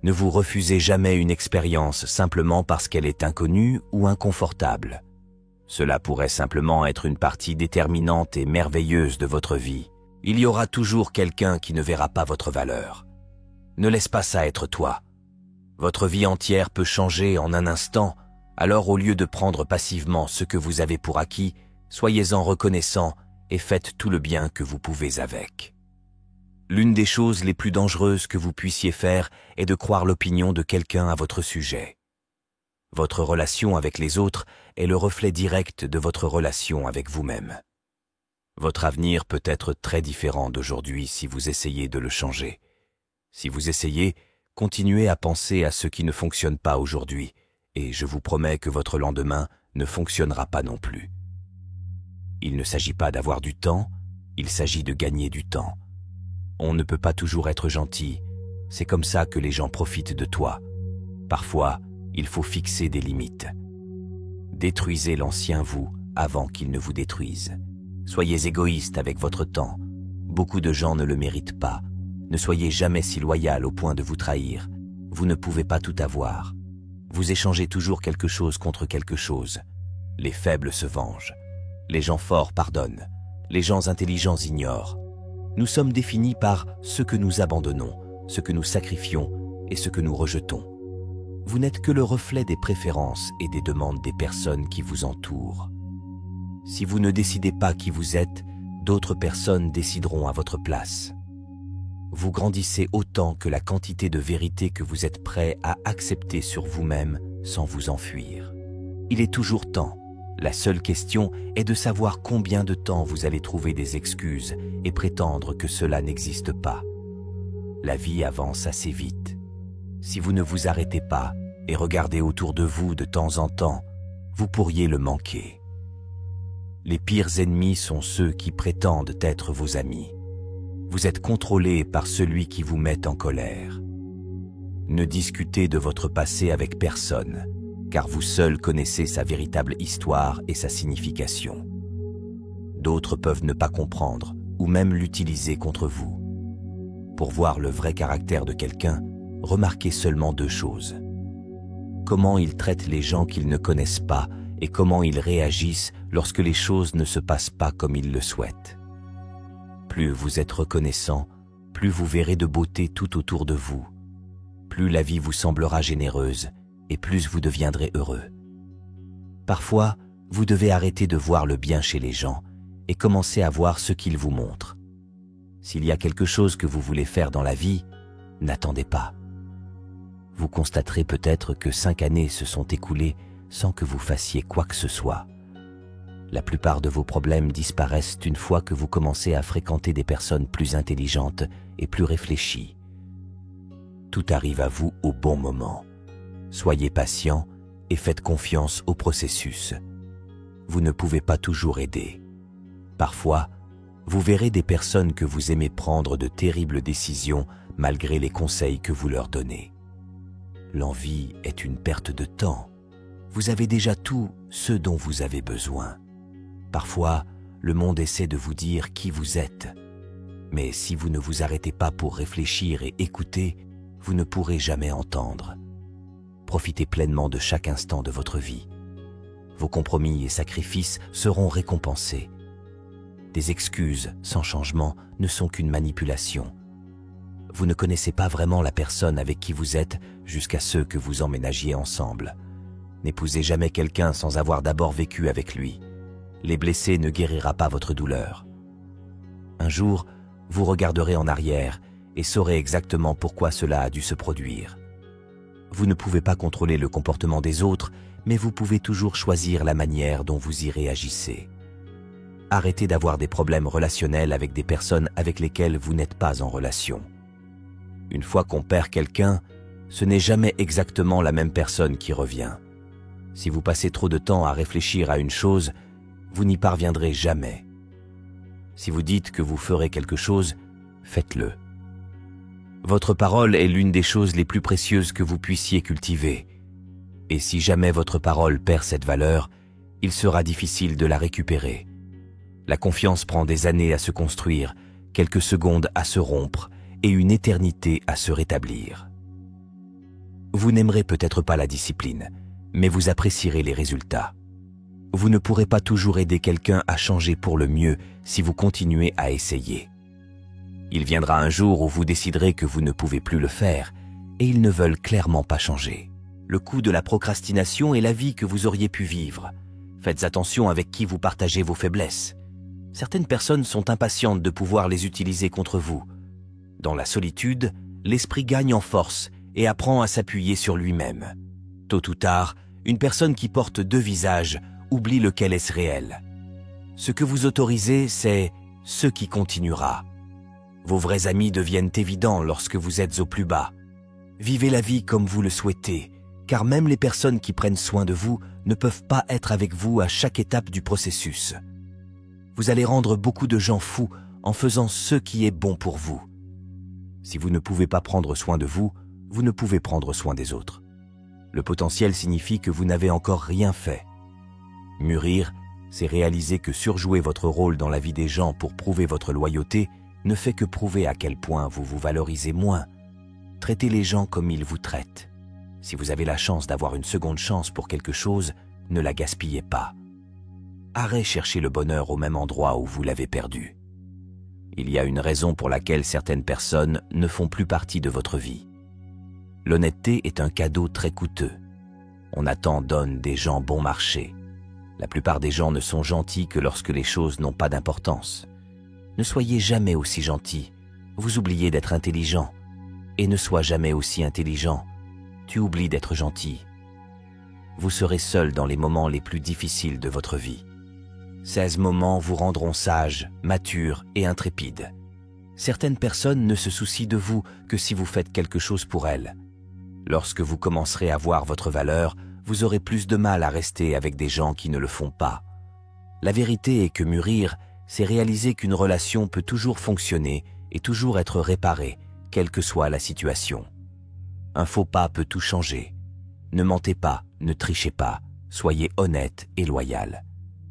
Ne vous refusez jamais une expérience simplement parce qu'elle est inconnue ou inconfortable. Cela pourrait simplement être une partie déterminante et merveilleuse de votre vie. Il y aura toujours quelqu'un qui ne verra pas votre valeur. Ne laisse pas ça être toi. Votre vie entière peut changer en un instant, alors au lieu de prendre passivement ce que vous avez pour acquis, soyez-en reconnaissant et faites tout le bien que vous pouvez avec. L'une des choses les plus dangereuses que vous puissiez faire est de croire l'opinion de quelqu'un à votre sujet. Votre relation avec les autres est le reflet direct de votre relation avec vous-même. Votre avenir peut être très différent d'aujourd'hui si vous essayez de le changer. Si vous essayez, continuez à penser à ce qui ne fonctionne pas aujourd'hui, et je vous promets que votre lendemain ne fonctionnera pas non plus. Il ne s'agit pas d'avoir du temps, il s'agit de gagner du temps. On ne peut pas toujours être gentil, c'est comme ça que les gens profitent de toi. Parfois, il faut fixer des limites. Détruisez l'ancien vous avant qu'il ne vous détruise. Soyez égoïste avec votre temps. Beaucoup de gens ne le méritent pas. Ne soyez jamais si loyal au point de vous trahir. Vous ne pouvez pas tout avoir. Vous échangez toujours quelque chose contre quelque chose. Les faibles se vengent. Les gens forts pardonnent. Les gens intelligents ignorent. Nous sommes définis par ce que nous abandonnons, ce que nous sacrifions et ce que nous rejetons. Vous n'êtes que le reflet des préférences et des demandes des personnes qui vous entourent. Si vous ne décidez pas qui vous êtes, d'autres personnes décideront à votre place. Vous grandissez autant que la quantité de vérité que vous êtes prêt à accepter sur vous-même sans vous enfuir. Il est toujours temps. La seule question est de savoir combien de temps vous allez trouver des excuses et prétendre que cela n'existe pas. La vie avance assez vite. Si vous ne vous arrêtez pas et regardez autour de vous de temps en temps, vous pourriez le manquer. Les pires ennemis sont ceux qui prétendent être vos amis. Vous êtes contrôlé par celui qui vous met en colère. Ne discutez de votre passé avec personne, car vous seul connaissez sa véritable histoire et sa signification. D'autres peuvent ne pas comprendre ou même l'utiliser contre vous. Pour voir le vrai caractère de quelqu'un, remarquez seulement deux choses. Comment il traite les gens qu'ils ne connaissent pas et comment ils réagissent lorsque les choses ne se passent pas comme ils le souhaitent. Plus vous êtes reconnaissant, plus vous verrez de beauté tout autour de vous. Plus la vie vous semblera généreuse et plus vous deviendrez heureux. Parfois, vous devez arrêter de voir le bien chez les gens et commencer à voir ce qu'ils vous montrent. S'il y a quelque chose que vous voulez faire dans la vie, n'attendez pas. Vous constaterez peut-être que 5 années se sont écoulées sans que vous fassiez quoi que ce soit. La plupart de vos problèmes disparaissent une fois que vous commencez à fréquenter des personnes plus intelligentes et plus réfléchies. Tout arrive à vous au bon moment. Soyez patient et faites confiance au processus. Vous ne pouvez pas toujours aider. Parfois, vous verrez des personnes que vous aimez prendre de terribles décisions malgré les conseils que vous leur donnez. L'envie est une perte de temps. Vous avez déjà tout ce dont vous avez besoin. Parfois, le monde essaie de vous dire qui vous êtes. Mais si vous ne vous arrêtez pas pour réfléchir et écouter, vous ne pourrez jamais entendre. Profitez pleinement de chaque instant de votre vie. Vos compromis et sacrifices seront récompensés. Des excuses sans changement ne sont qu'une manipulation. Vous ne connaissez pas vraiment la personne avec qui vous êtes jusqu'à ce que vous emménagiez ensemble. N'épousez jamais quelqu'un sans avoir d'abord vécu avec lui. Les blessés ne guérira pas votre douleur. Un jour, vous regarderez en arrière et saurez exactement pourquoi cela a dû se produire. Vous ne pouvez pas contrôler le comportement des autres, mais vous pouvez toujours choisir la manière dont vous y réagissez. Arrêtez d'avoir des problèmes relationnels avec des personnes avec lesquelles vous n'êtes pas en relation. Une fois qu'on perd quelqu'un, ce n'est jamais exactement la même personne qui revient. Si vous passez trop de temps à réfléchir à une chose, vous n'y parviendrez jamais. Si vous dites que vous ferez quelque chose, faites-le. Votre parole est l'une des choses les plus précieuses que vous puissiez cultiver. Et si jamais votre parole perd cette valeur, il sera difficile de la récupérer. La confiance prend des années à se construire, quelques secondes à se rompre et une éternité à se rétablir. Vous n'aimerez peut-être pas la discipline, mais vous apprécierez les résultats. Vous ne pourrez pas toujours aider quelqu'un à changer pour le mieux si vous continuez à essayer. Il viendra un jour où vous déciderez que vous ne pouvez plus le faire, et ils ne veulent clairement pas changer. Le coût de la procrastination est la vie que vous auriez pu vivre. Faites attention avec qui vous partagez vos faiblesses. Certaines personnes sont impatientes de pouvoir les utiliser contre vous. Dans la solitude, l'esprit gagne en force et apprend à s'appuyer sur lui-même. Tôt ou tard, une personne qui porte deux visages oublie lequel est réel. Ce que vous autorisez, c'est ce qui continuera. Vos vrais amis deviennent évidents lorsque vous êtes au plus bas. Vivez la vie comme vous le souhaitez, car même les personnes qui prennent soin de vous ne peuvent pas être avec vous à chaque étape du processus. Vous allez rendre beaucoup de gens fous en faisant ce qui est bon pour vous. Si vous ne pouvez pas prendre soin de vous, vous ne pouvez prendre soin des autres. Le potentiel signifie que vous n'avez encore rien fait. Mûrir, c'est réaliser que surjouer votre rôle dans la vie des gens pour prouver votre loyauté ne fait que prouver à quel point vous vous valorisez moins. Traitez les gens comme ils vous traitent. Si vous avez la chance d'avoir une seconde chance pour quelque chose, ne la gaspillez pas. Arrêtez chercher le bonheur au même endroit où vous l'avez perdu. Il y a une raison pour laquelle certaines personnes ne font plus partie de votre vie. L'honnêteté est un cadeau très coûteux. On attend donne des gens bon marché. La plupart des gens ne sont gentils que lorsque les choses n'ont pas d'importance. Ne soyez jamais aussi gentil, vous oubliez d'être intelligent. Et ne sois jamais aussi intelligent, tu oublies d'être gentil. Vous serez seul dans les moments les plus difficiles de votre vie. 16 moments vous rendront sage, mature et intrépide. Certaines personnes ne se soucient de vous que si vous faites quelque chose pour elles. Lorsque vous commencerez à voir votre valeur, vous aurez plus de mal à rester avec des gens qui ne le font pas. La vérité est que mûrir, c'est réaliser qu'une relation peut toujours fonctionner et toujours être réparée, quelle que soit la situation. Un faux pas peut tout changer. Ne mentez pas, ne trichez pas, soyez honnête et loyal.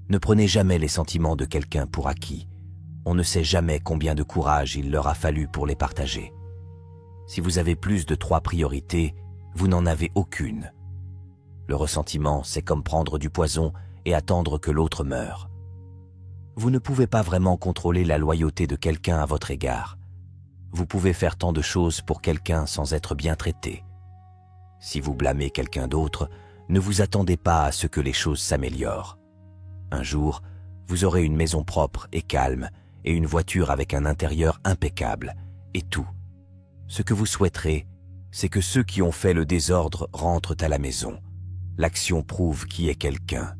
Ne prenez jamais les sentiments de quelqu'un pour acquis. On ne sait jamais combien de courage il leur a fallu pour les partager. Si vous avez plus de 3 priorités, vous n'en avez aucune. Le ressentiment, c'est comme prendre du poison et attendre que l'autre meure. Vous ne pouvez pas vraiment contrôler la loyauté de quelqu'un à votre égard. Vous pouvez faire tant de choses pour quelqu'un sans être bien traité. Si vous blâmez quelqu'un d'autre, ne vous attendez pas à ce que les choses s'améliorent. Un jour, vous aurez une maison propre et calme et une voiture avec un intérieur impeccable, et tout. Ce que vous souhaiterez, c'est que ceux qui ont fait le désordre rentrent à la maison. L'action prouve qui est quelqu'un.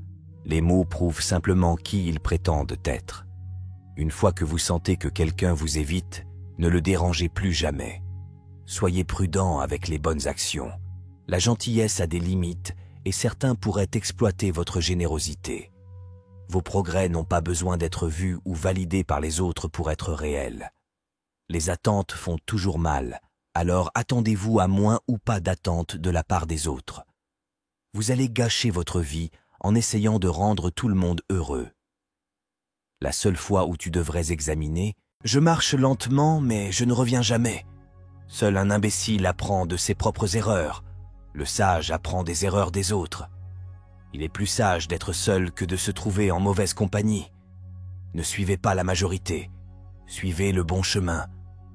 Les mots prouvent simplement qui ils prétendent être. Une fois que vous sentez que quelqu'un vous évite, ne le dérangez plus jamais. Soyez prudent avec les bonnes actions. La gentillesse a des limites et certains pourraient exploiter votre générosité. Vos progrès n'ont pas besoin d'être vus ou validés par les autres pour être réels. Les attentes font toujours mal, alors attendez-vous à moins ou pas d'attentes de la part des autres. Vous allez gâcher votre vie en essayant de rendre tout le monde heureux. La seule fois où tu devrais examiner « Je marche lentement, mais je ne reviens jamais. Seul un imbécile apprend de ses propres erreurs. Le sage apprend des erreurs des autres. Il est plus sage d'être seul que de se trouver en mauvaise compagnie. Ne suivez pas la majorité. Suivez le bon chemin.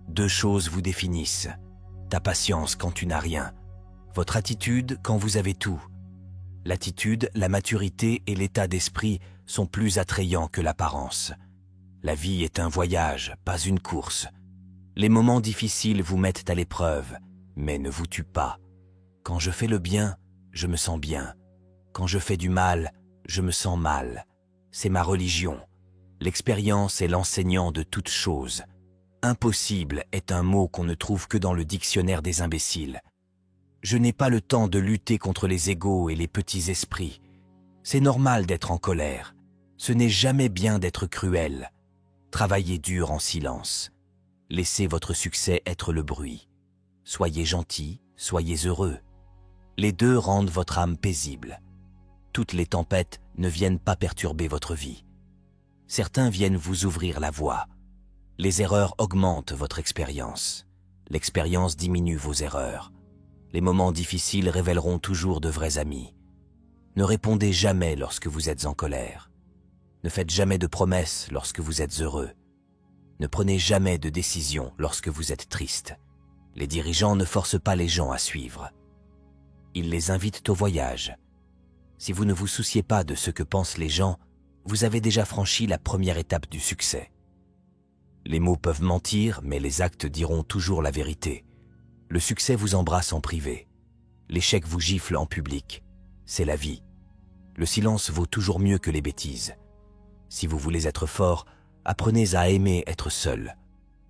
2 choses vous définissent. Ta patience quand tu n'as rien. Votre attitude quand vous avez tout. L'attitude, la maturité et l'état d'esprit sont plus attrayants que l'apparence. La vie est un voyage, pas une course. Les moments difficiles vous mettent à l'épreuve, mais ne vous tuent pas. Quand je fais le bien, je me sens bien. Quand je fais du mal, je me sens mal. C'est ma religion. L'expérience est l'enseignant de toutes choses. Impossible est un mot qu'on ne trouve que dans le dictionnaire des imbéciles. Je n'ai pas le temps de lutter contre les égos et les petits esprits. C'est normal d'être en colère. Ce n'est jamais bien d'être cruel. Travaillez dur en silence. Laissez votre succès être le bruit. Soyez gentil, soyez heureux. Les deux rendent votre âme paisible. Toutes les tempêtes ne viennent pas perturber votre vie. Certains viennent vous ouvrir la voie. Les erreurs augmentent votre expérience. L'expérience diminue vos erreurs. Les moments difficiles révéleront toujours de vrais amis. Ne répondez jamais lorsque vous êtes en colère. Ne faites jamais de promesses lorsque vous êtes heureux. Ne prenez jamais de décision lorsque vous êtes triste. Les dirigeants ne forcent pas les gens à suivre. Ils les invitent au voyage. Si vous ne vous souciez pas de ce que pensent les gens, vous avez déjà franchi la première étape du succès. Les mots peuvent mentir, mais les actes diront toujours la vérité. Le succès vous embrasse en privé. L'échec vous gifle en public. C'est la vie. Le silence vaut toujours mieux que les bêtises. Si vous voulez être fort, apprenez à aimer être seul.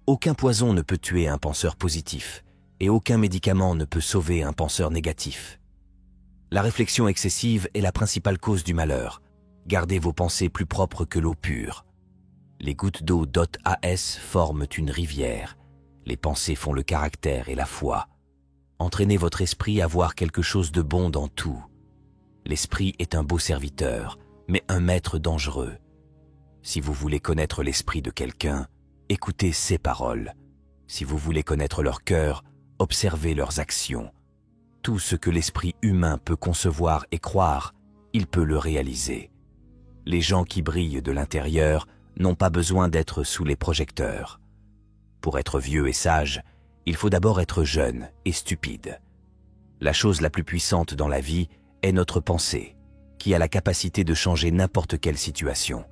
Aucun poison ne peut tuer un penseur positif, et aucun médicament ne peut sauver un penseur négatif. La réflexion excessive est la principale cause du malheur. Gardez vos pensées plus propres que l'eau pure. Les gouttes d'eau .as forment une rivière. Les pensées font le caractère et la foi. Entraînez votre esprit à voir quelque chose de bon dans tout. L'esprit est un beau serviteur, mais un maître dangereux. Si vous voulez connaître l'esprit de quelqu'un, écoutez ses paroles. Si vous voulez connaître leur cœur, observez leurs actions. Tout ce que l'esprit humain peut concevoir et croire, il peut le réaliser. Les gens qui brillent de l'intérieur n'ont pas besoin d'être sous les projecteurs. Pour être vieux et sage, il faut d'abord être jeune et stupide. La chose la plus puissante dans la vie est notre pensée, qui a la capacité de changer n'importe quelle situation.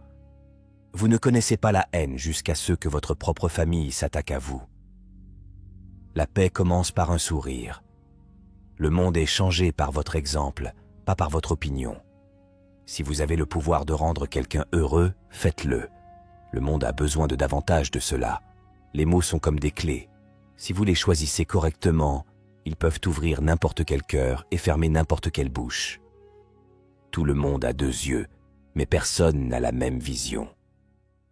Vous ne connaissez pas la haine jusqu'à ce que votre propre famille s'attaque à vous. La paix commence par un sourire. Le monde est changé par votre exemple, pas par votre opinion. Si vous avez le pouvoir de rendre quelqu'un heureux, faites-le. Le monde a besoin de davantage de cela. Les mots sont comme des clés. Si vous les choisissez correctement, ils peuvent ouvrir n'importe quel cœur et fermer n'importe quelle bouche. Tout le monde a deux yeux, mais personne n'a la même vision.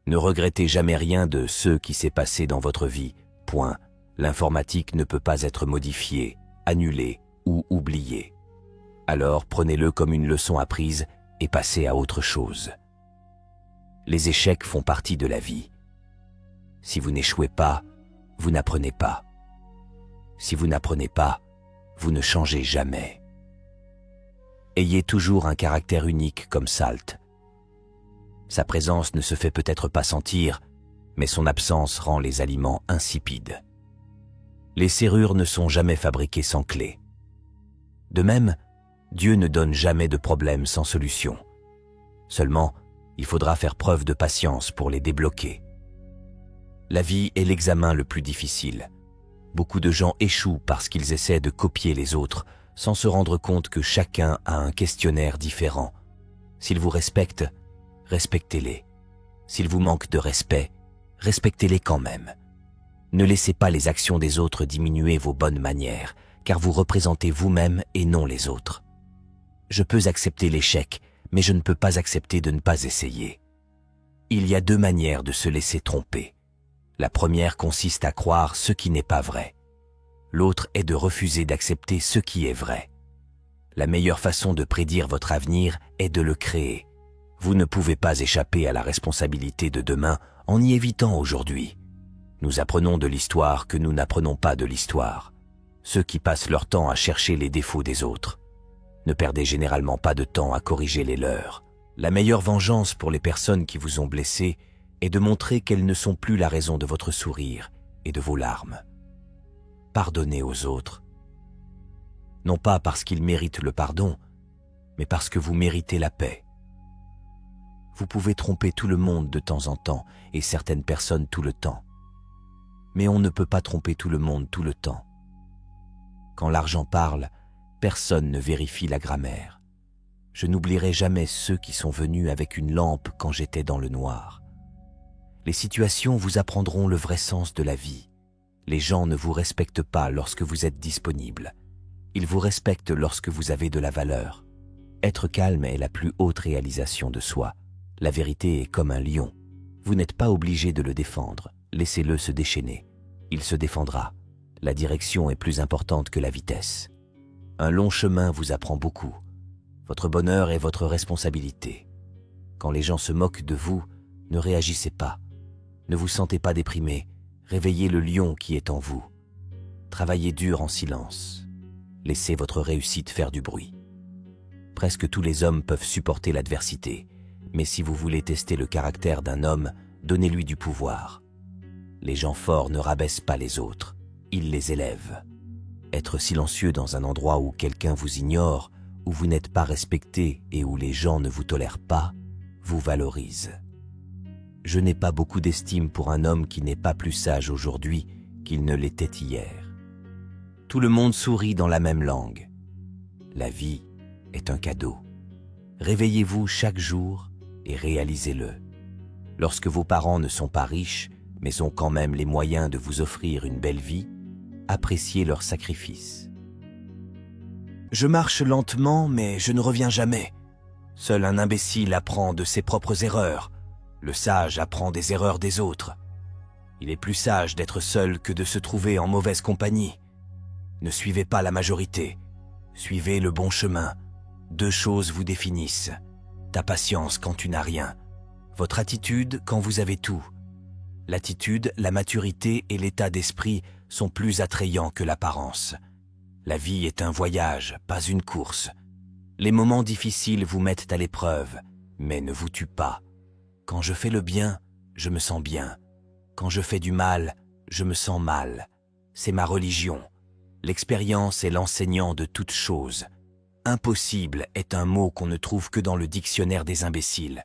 Ne regrettez jamais rien de ce qui s'est passé dans votre vie. Point. L'informatique ne peut pas être modifiée, annulée ou oubliée. Alors prenez-le comme une leçon apprise et passez à autre chose. Les échecs font partie de la vie. Si vous n'échouez pas, vous n'apprenez pas. Si vous n'apprenez pas, vous ne changez jamais. Ayez toujours un caractère unique comme Salt. Sa présence ne se fait peut-être pas sentir, mais son absence rend les aliments insipides. Les serrures ne sont jamais fabriquées sans clé. De même, Dieu ne donne jamais de problèmes sans solution. Seulement, il faudra faire preuve de patience pour les débloquer. La vie est l'examen le plus difficile. Beaucoup de gens échouent parce qu'ils essaient de copier les autres, sans se rendre compte que chacun a un questionnaire différent. S'ils vous respectent, respectez-les. S'ils vous manquent de respect, respectez-les quand même. Ne laissez pas les actions des autres diminuer vos bonnes manières, car vous représentez vous-même et non les autres. Je peux accepter l'échec, mais je ne peux pas accepter de ne pas essayer. Il y a deux manières de se laisser tromper. La première consiste à croire ce qui n'est pas vrai. L'autre est de refuser d'accepter ce qui est vrai. La meilleure façon de prédire votre avenir est de le créer. Vous ne pouvez pas échapper à la responsabilité de demain en y évitant aujourd'hui. Nous apprenons de l'histoire que nous n'apprenons pas de l'histoire. Ceux qui passent leur temps à chercher les défauts des autres. Ne perdez généralement pas de temps à corriger les leurs. La meilleure vengeance pour les personnes qui vous ont blessé est de montrer qu'elles ne sont plus la raison de votre sourire et de vos larmes. Pardonnez aux autres. Non pas parce qu'ils méritent le pardon, mais parce que vous méritez la paix. Vous pouvez tromper tout le monde de temps en temps et certaines personnes tout le temps. Mais on ne peut pas tromper tout le monde tout le temps. Quand l'argent parle, personne ne vérifie la grammaire. Je n'oublierai jamais ceux qui sont venus avec une lampe quand j'étais dans le noir. Les situations vous apprendront le vrai sens de la vie. Les gens ne vous respectent pas lorsque vous êtes disponible. Ils vous respectent lorsque vous avez de la valeur. Être calme est la plus haute réalisation de soi. La vérité est comme un lion. Vous n'êtes pas obligé de le défendre. Laissez-le se déchaîner. Il se défendra. La direction est plus importante que la vitesse. Un long chemin vous apprend beaucoup. Votre bonheur est votre responsabilité. Quand les gens se moquent de vous, ne réagissez pas. Ne vous sentez pas déprimé. Réveillez le lion qui est en vous. Travaillez dur en silence. Laissez votre réussite faire du bruit. Presque tous les hommes peuvent supporter l'adversité, mais si vous voulez tester le caractère d'un homme, donnez-lui du pouvoir. Les gens forts ne rabaissent pas les autres, ils les élèvent. Être silencieux dans un endroit où quelqu'un vous ignore, où vous n'êtes pas respecté et où les gens ne vous tolèrent pas, vous valorise. Je n'ai pas beaucoup d'estime pour un homme qui n'est pas plus sage aujourd'hui qu'il ne l'était hier. Tout le monde sourit dans la même langue. La vie est un cadeau. Réveillez-vous chaque jour et réalisez-le. Lorsque vos parents ne sont pas riches, mais ont quand même les moyens de vous offrir une belle vie, appréciez leur sacrifice. Je marche lentement, mais je ne reviens jamais. Seul un imbécile apprend de ses propres erreurs. Le sage apprend des erreurs des autres. Il est plus sage d'être seul que de se trouver en mauvaise compagnie. Ne suivez pas la majorité. Suivez le bon chemin. 2 choses vous définissent. Ta patience quand tu n'as rien. Votre attitude quand vous avez tout. L'attitude, la maturité et l'état d'esprit sont plus attrayants que l'apparence. La vie est un voyage, pas une course. Les moments difficiles vous mettent à l'épreuve, mais ne vous tuent pas. Quand je fais le bien, je me sens bien. Quand je fais du mal, je me sens mal. C'est ma religion. L'expérience est l'enseignant de toutes choses. Impossible est un mot qu'on ne trouve que dans le dictionnaire des imbéciles.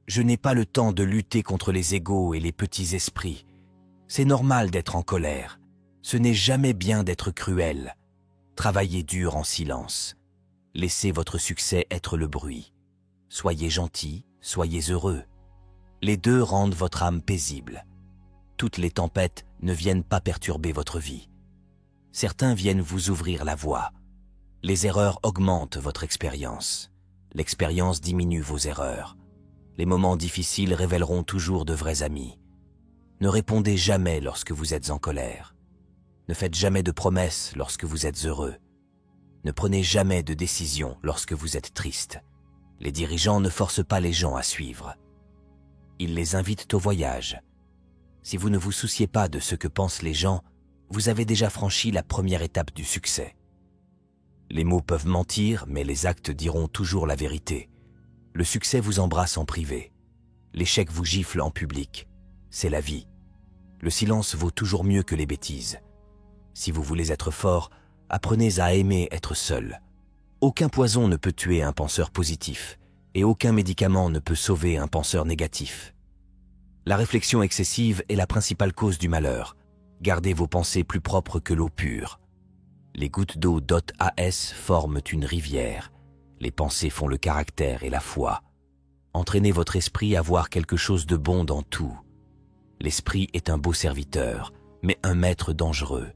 Je n'ai pas le temps de lutter contre les égos et les petits esprits. C'est normal d'être en colère. Ce n'est jamais bien d'être cruel. Travaillez dur en silence. Laissez votre succès être le bruit. Soyez gentil, soyez heureux. Les deux rendent votre âme paisible. Toutes les tempêtes ne viennent pas perturber votre vie. Certains viennent vous ouvrir la voie. Les erreurs augmentent votre expérience. L'expérience diminue vos erreurs. Les moments difficiles révéleront toujours de vrais amis. Ne répondez jamais lorsque vous êtes en colère. Ne faites jamais de promesses lorsque vous êtes heureux. Ne prenez jamais de décision lorsque vous êtes triste. Les dirigeants ne forcent pas les gens à suivre. Ils les invitent au voyage. Si vous ne vous souciez pas de ce que pensent les gens, vous avez déjà franchi la première étape du succès. Les mots peuvent mentir, mais les actes diront toujours la vérité. Le succès vous embrasse en privé. L'échec vous gifle en public. C'est la vie. Le silence vaut toujours mieux que les bêtises. Si vous voulez être fort, apprenez à aimer être seul. Aucun poison ne peut tuer un penseur positif, et aucun médicament ne peut sauver un penseur négatif. La réflexion excessive est la principale cause du malheur. Gardez vos pensées plus propres que l'eau pure. Les gouttes d'eau .as forment une rivière. Les pensées font le caractère et la foi. Entraînez votre esprit à voir quelque chose de bon dans tout. L'esprit est un beau serviteur, mais un maître dangereux.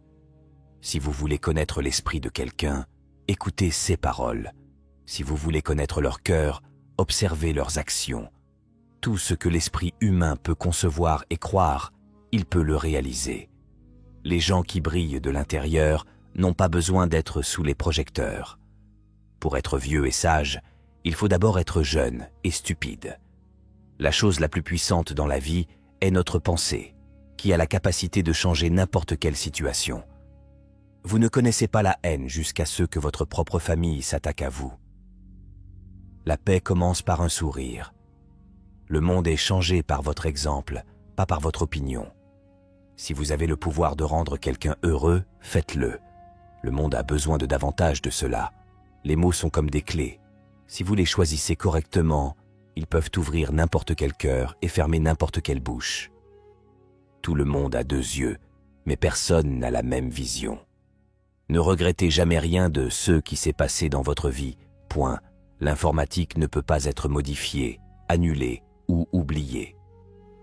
Si vous voulez connaître l'esprit de quelqu'un, écoutez ses paroles. Si vous voulez connaître leur cœur, observez leurs actions. Tout ce que l'esprit humain peut concevoir et croire, il peut le réaliser. Les gens qui brillent de l'intérieur n'ont pas besoin d'être sous les projecteurs. Pour être vieux et sage, il faut d'abord être jeune et stupide. La chose la plus puissante dans la vie est notre pensée, qui a la capacité de changer n'importe quelle situation. Vous ne connaissez pas la haine jusqu'à ce que votre propre famille s'attaque à vous. La paix commence par un sourire. Le monde est changé par votre exemple, pas par votre opinion. Si vous avez le pouvoir de rendre quelqu'un heureux, faites-le. Le monde a besoin de davantage de cela. Les mots sont comme des clés. Si vous les choisissez correctement, ils peuvent ouvrir n'importe quel cœur et fermer n'importe quelle bouche. Tout le monde a 2 yeux, mais personne n'a la même vision. Ne regrettez jamais rien de ce qui s'est passé dans votre vie. Point. L'informatique ne peut pas être modifiée, annulée ou oubliée.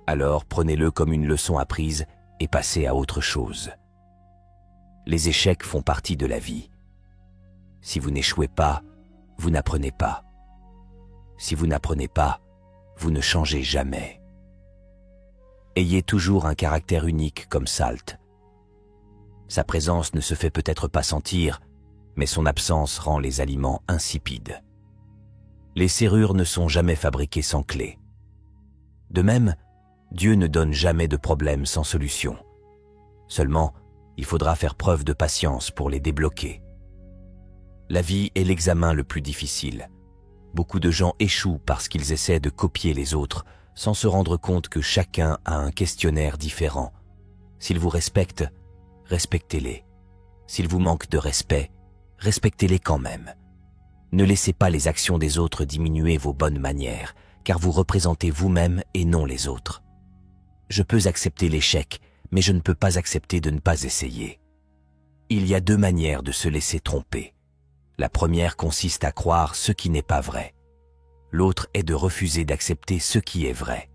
Alors prenez-le comme une leçon apprise et passez à autre chose. Les échecs font partie de la vie. Si vous n'échouez pas, vous n'apprenez pas. Si vous n'apprenez pas, vous ne changez jamais. Ayez toujours un caractère unique comme Salt. Sa présence ne se fait peut-être pas sentir, mais son absence rend les aliments insipides. Les serrures ne sont jamais fabriquées sans clé. De même, Dieu ne donne jamais de problèmes sans solution. Seulement, il faudra faire preuve de patience pour les débloquer. La vie est l'examen le plus difficile. Beaucoup de gens échouent parce qu'ils essaient de copier les autres, sans se rendre compte que chacun a un questionnaire différent, S'ils vous respectent, respectez-les. S'ils vous manquent de respect, respectez-les quand même. Ne laissez pas les actions des autres diminuer vos bonnes manières, car vous représentez vous-même et non les autres. Je peux accepter l'échec, mais je ne peux pas accepter de ne pas essayer. Il y a 2 manières de se laisser tromper. La première consiste à croire ce qui n'est pas vrai. L'autre est de refuser d'accepter ce qui est vrai.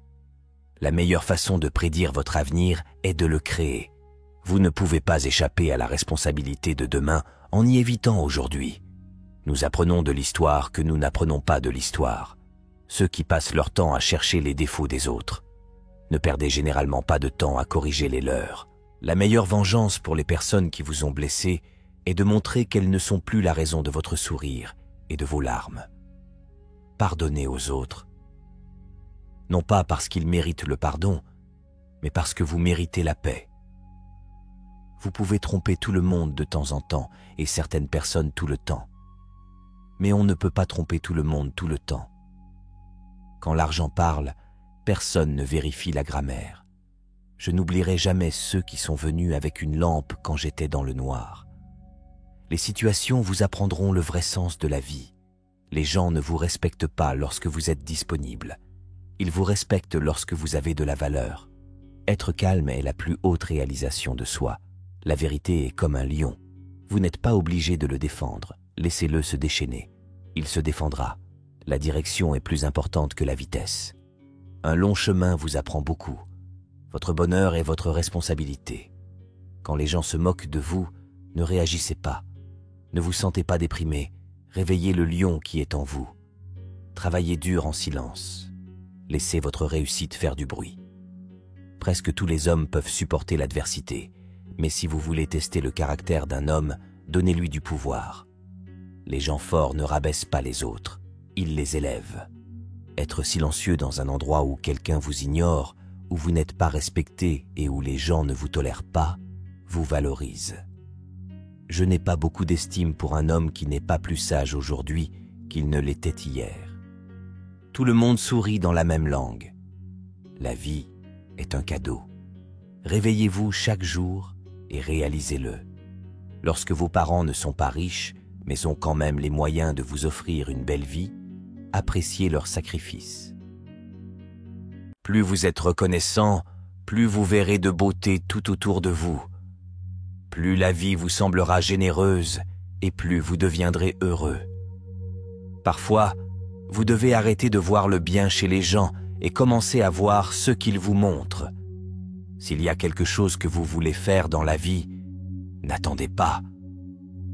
La meilleure façon de prédire votre avenir est de le créer. Vous ne pouvez pas échapper à la responsabilité de demain en y évitant aujourd'hui. Nous apprenons de l'histoire que nous n'apprenons pas de l'histoire. Ceux qui passent leur temps à chercher les défauts des autres. Ne perdez généralement pas de temps à corriger les leurs. La meilleure vengeance pour les personnes qui vous ont blessé est de montrer qu'elles ne sont plus la raison de votre sourire et de vos larmes. Pardonnez aux autres. Non pas parce qu'ils méritent le pardon, mais parce que vous méritez la paix. Vous pouvez tromper tout le monde de temps en temps et certaines personnes tout le temps. Mais on ne peut pas tromper tout le monde tout le temps. Quand l'argent parle, personne ne vérifie la grammaire. Je n'oublierai jamais ceux qui sont venus avec une lampe quand j'étais dans le noir. Les situations vous apprendront le vrai sens de la vie. Les gens ne vous respectent pas lorsque vous êtes disponible. Ils vous respectent lorsque vous avez de la valeur. Être calme est la plus haute réalisation de soi. La vérité est comme un lion. Vous n'êtes pas obligé de le défendre. Laissez-le se déchaîner. Il se défendra. La direction est plus importante que la vitesse. Un long chemin vous apprend beaucoup. Votre bonheur est votre responsabilité. Quand les gens se moquent de vous, ne réagissez pas. Ne vous sentez pas déprimé. Réveillez le lion qui est en vous. Travaillez dur en silence. Laissez votre réussite faire du bruit. Presque tous les hommes peuvent supporter l'adversité, mais si vous voulez tester le caractère d'un homme, donnez-lui du pouvoir. Les gens forts ne rabaissent pas les autres, ils les élèvent. Être silencieux dans un endroit où quelqu'un vous ignore, où vous n'êtes pas respecté et où les gens ne vous tolèrent pas, vous valorise. Je n'ai pas beaucoup d'estime pour un homme qui n'est pas plus sage aujourd'hui qu'il ne l'était hier. Tout le monde sourit dans la même langue. La vie est un cadeau. Réveillez-vous chaque jour et réalisez-le. Lorsque vos parents ne sont pas riches, mais ont quand même les moyens de vous offrir une belle vie, appréciez leur sacrifice. Plus vous êtes reconnaissant, plus vous verrez de beauté tout autour de vous. Plus la vie vous semblera généreuse et plus vous deviendrez heureux. Parfois, vous devez arrêter de voir le bien chez les gens et commencer à voir ce qu'ils vous montrent. S'il y a quelque chose que vous voulez faire dans la vie, n'attendez pas.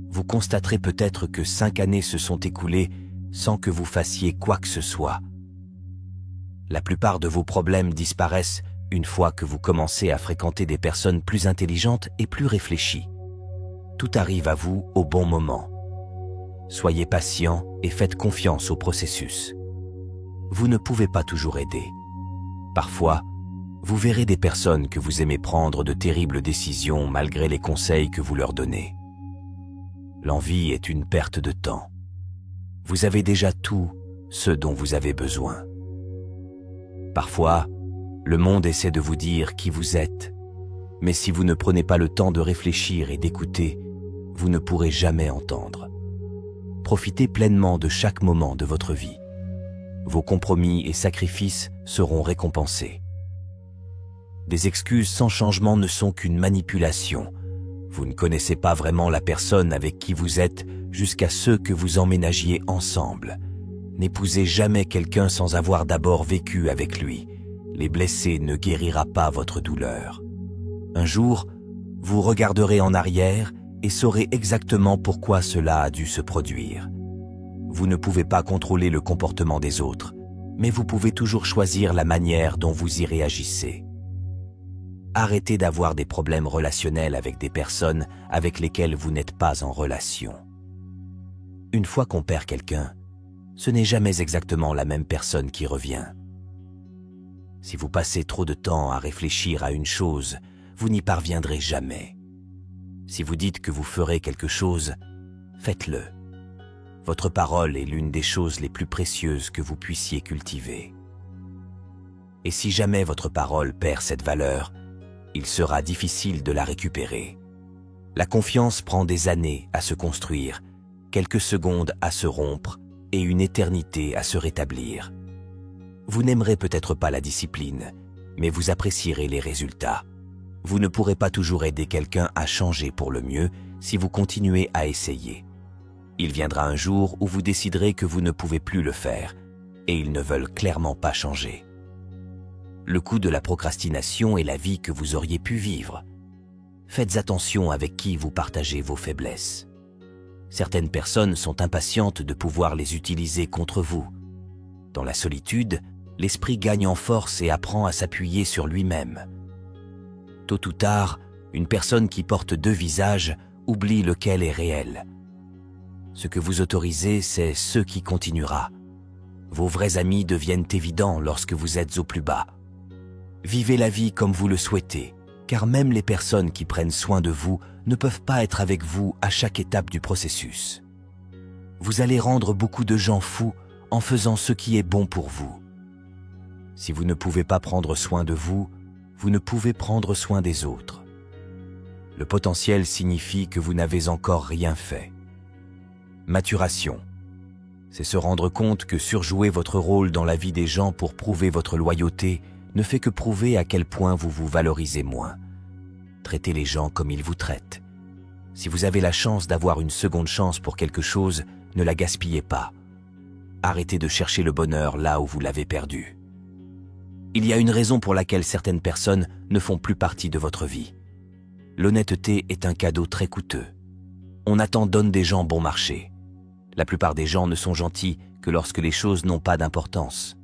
Vous constaterez peut-être que 5 années se sont écoulées sans que vous fassiez quoi que ce soit. La plupart de vos problèmes disparaissent une fois que vous commencez à fréquenter des personnes plus intelligentes et plus réfléchies. Tout arrive à vous au bon moment. Soyez patient et faites confiance au processus. Vous ne pouvez pas toujours aider. Parfois, vous verrez des personnes que vous aimez prendre de terribles décisions malgré les conseils que vous leur donnez. L'envie est une perte de temps. Vous avez déjà tout ce dont vous avez besoin. Parfois, le monde essaie de vous dire qui vous êtes, mais si vous ne prenez pas le temps de réfléchir et d'écouter, vous ne pourrez jamais entendre. Profitez pleinement de chaque moment de votre vie. Vos compromis et sacrifices seront récompensés. Des excuses sans changement ne sont qu'une manipulation. Vous ne connaissez pas vraiment la personne avec qui vous êtes jusqu'à ce que vous emménagiez ensemble. N'épousez jamais quelqu'un sans avoir d'abord vécu avec lui. Les blessés ne guérira pas votre douleur. Un jour, vous regarderez en arrière et saurez exactement pourquoi cela a dû se produire. Vous ne pouvez pas contrôler le comportement des autres, mais vous pouvez toujours choisir la manière dont vous y réagissez. Arrêtez d'avoir des problèmes relationnels avec des personnes avec lesquelles vous n'êtes pas en relation. Une fois qu'on perd quelqu'un, ce n'est jamais exactement la même personne qui revient. Si vous passez trop de temps à réfléchir à une chose, vous n'y parviendrez jamais. Si vous dites que vous ferez quelque chose, faites-le. Votre parole est l'une des choses les plus précieuses que vous puissiez cultiver. Et si jamais votre parole perd cette valeur, il sera difficile de la récupérer. La confiance prend des années à se construire, quelques secondes à se rompre et une éternité à se rétablir. Vous n'aimerez peut-être pas la discipline, mais vous apprécierez les résultats. Vous ne pourrez pas toujours aider quelqu'un à changer pour le mieux si vous continuez à essayer. Il viendra un jour où vous déciderez que vous ne pouvez plus le faire, et ils ne veulent clairement pas changer. Le coût de la procrastination est la vie que vous auriez pu vivre. Faites attention avec qui vous partagez vos faiblesses. Certaines personnes sont impatientes de pouvoir les utiliser contre vous. Dans la solitude, l'esprit gagne en force et apprend à s'appuyer sur lui-même. Tôt ou tard, une personne qui porte deux visages oublie lequel est réel. Ce que vous autorisez, c'est ce qui continuera. Vos vrais amis deviennent évidents lorsque vous êtes au plus bas. Vivez la vie comme vous le souhaitez, car même les personnes qui prennent soin de vous ne peuvent pas être avec vous à chaque étape du processus. Vous allez rendre beaucoup de gens fous en faisant ce qui est bon pour vous. Si vous ne pouvez pas prendre soin de vous, vous ne pouvez prendre soin des autres. Le potentiel signifie que vous n'avez encore rien fait. Maturation. C'est se rendre compte que surjouer votre rôle dans la vie des gens pour prouver votre loyauté ne fait que prouver à quel point vous vous valorisez moins. Traitez les gens comme ils vous traitent. Si vous avez la chance d'avoir une seconde chance pour quelque chose, ne la gaspillez pas. Arrêtez de chercher le bonheur là où vous l'avez perdu. Il y a une raison pour laquelle certaines personnes ne font plus partie de votre vie. L'honnêteté est un cadeau très coûteux. On attend donne des gens bon marché. La plupart des gens ne sont gentils que lorsque les choses n'ont pas d'importance.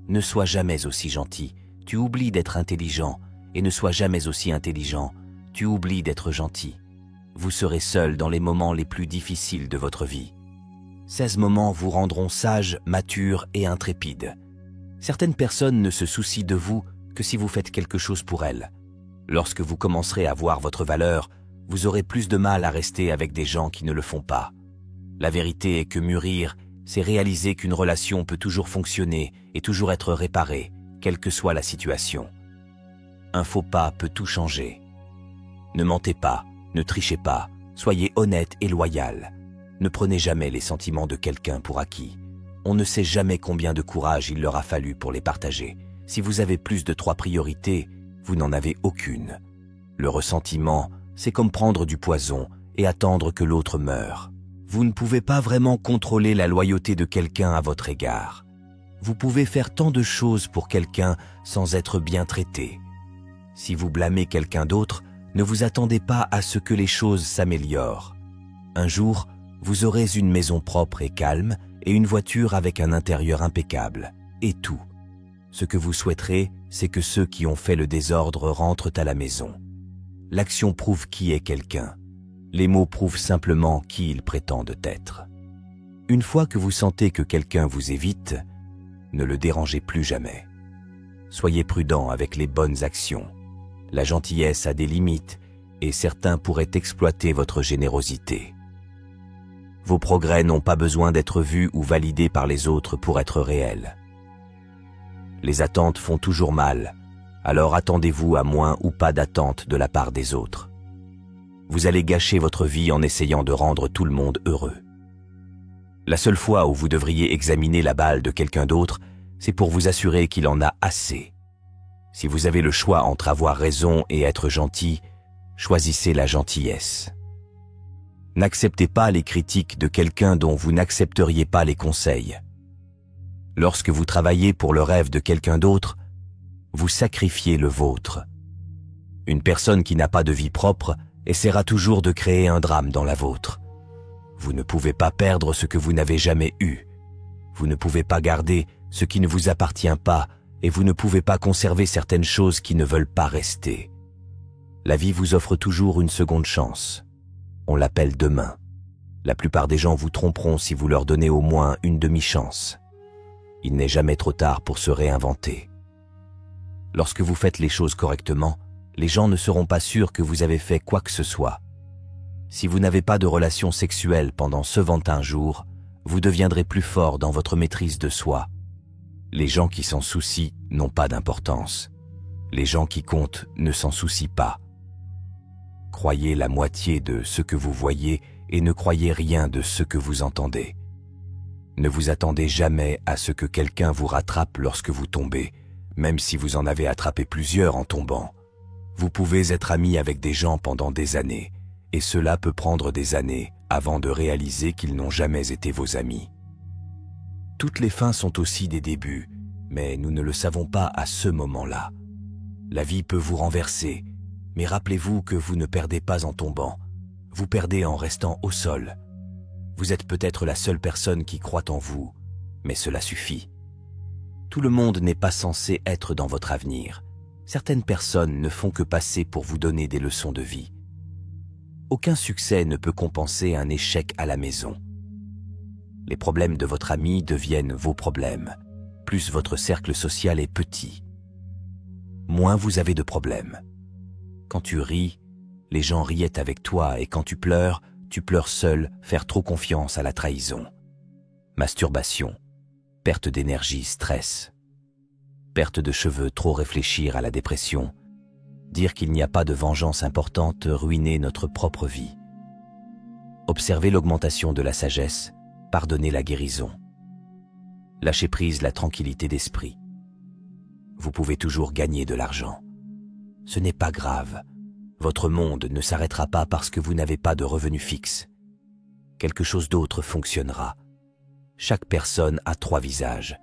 Ne sois jamais aussi gentil, tu oublies d'être intelligent, et ne sois jamais aussi intelligent, tu oublies d'être gentil. Vous serez seul dans les moments les plus difficiles de votre vie. 16 moments vous rendront sage, mature et intrépide. Certaines personnes ne se soucient de vous que si vous faites quelque chose pour elles. Lorsque vous commencerez à voir votre valeur, vous aurez plus de mal à rester avec des gens qui ne le font pas. La vérité est que mûrir, c'est réaliser qu'une relation peut toujours fonctionner et toujours être réparée, quelle que soit la situation. Un faux pas peut tout changer. Ne mentez pas, ne trichez pas, soyez honnête et loyal. Ne prenez jamais les sentiments de quelqu'un pour acquis. On ne sait jamais combien de courage il leur a fallu pour les partager. Si vous avez plus de 3 priorités, vous n'en avez aucune. Le ressentiment, c'est comme prendre du poison et attendre que l'autre meure. Vous ne pouvez pas vraiment contrôler la loyauté de quelqu'un à votre égard. Vous pouvez faire tant de choses pour quelqu'un sans être bien traité. Si vous blâmez quelqu'un d'autre, ne vous attendez pas à ce que les choses s'améliorent. Un jour, vous aurez une maison propre et calme et une voiture avec un intérieur impeccable, et tout. Ce que vous souhaiterez, c'est que ceux qui ont fait le désordre rentrent à la maison. L'action prouve qui est quelqu'un. Les mots prouvent simplement qui ils prétendent être. Une fois que vous sentez que quelqu'un vous évite, ne le dérangez plus jamais. Soyez prudent avec les bonnes actions. La gentillesse a des limites et certains pourraient exploiter votre générosité. Vos progrès n'ont pas besoin d'être vus ou validés par les autres pour être réels. Les attentes font toujours mal, alors attendez-vous à moins ou pas d'attentes de la part des autres. Vous allez gâcher votre vie en essayant de rendre tout le monde heureux. La seule fois où vous devriez examiner la balle de quelqu'un d'autre, c'est pour vous assurer qu'il en a assez. Si vous avez le choix entre avoir raison et être gentil, choisissez la gentillesse. N'acceptez pas les critiques de quelqu'un dont vous n'accepteriez pas les conseils. Lorsque vous travaillez pour le rêve de quelqu'un d'autre, vous sacrifiez le vôtre. Une personne qui n'a pas de vie propre essaiera toujours de créer un drame dans la vôtre. Vous ne pouvez pas perdre ce que vous n'avez jamais eu. Vous ne pouvez pas garder ce qui ne vous appartient pas et vous ne pouvez pas conserver certaines choses qui ne veulent pas rester. La vie vous offre toujours une seconde chance. On l'appelle demain. La plupart des gens vous tromperont si vous leur donnez au moins une demi-chance. Il n'est jamais trop tard pour se réinventer. Lorsque vous faites les choses correctement, les gens ne seront pas sûrs que vous avez fait quoi que ce soit. Si vous n'avez pas de relation sexuelle pendant ce 21 jours, vous deviendrez plus fort dans votre maîtrise de soi. Les gens qui s'en soucient n'ont pas d'importance. Les gens qui comptent ne s'en soucient pas. Croyez la moitié de ce que vous voyez et ne croyez rien de ce que vous entendez. Ne vous attendez jamais à ce que quelqu'un vous rattrape lorsque vous tombez, même si vous en avez attrapé plusieurs en tombant. Vous pouvez être ami avec des gens pendant des années, et cela peut prendre des années avant de réaliser qu'ils n'ont jamais été vos amis. Toutes les fins sont aussi des débuts, mais nous ne le savons pas à ce moment-là. La vie peut vous renverser, mais rappelez-vous que vous ne perdez pas en tombant, vous perdez en restant au sol. Vous êtes peut-être la seule personne qui croit en vous, mais cela suffit. Tout le monde n'est pas censé être dans votre avenir. Certaines personnes ne font que passer pour vous donner des leçons de vie. Aucun succès ne peut compenser un échec à la maison. Les problèmes de votre ami deviennent vos problèmes. Plus votre cercle social est petit, moins vous avez de problèmes. Quand tu ris, les gens riaient avec toi, et quand tu pleures seul, faire trop confiance à la trahison. Masturbation, perte d'énergie, stress. Perte de cheveux, trop réfléchir à la dépression. Dire qu'il n'y a pas de vengeance importante, ruiner notre propre vie. Observer l'augmentation de la sagesse, pardonner la guérison. Lâcher prise, la tranquillité d'esprit. Vous pouvez toujours gagner de l'argent. Ce n'est pas grave. Votre monde ne s'arrêtera pas parce que vous n'avez pas de revenu fixe. Quelque chose d'autre fonctionnera. Chaque personne a 3 visages.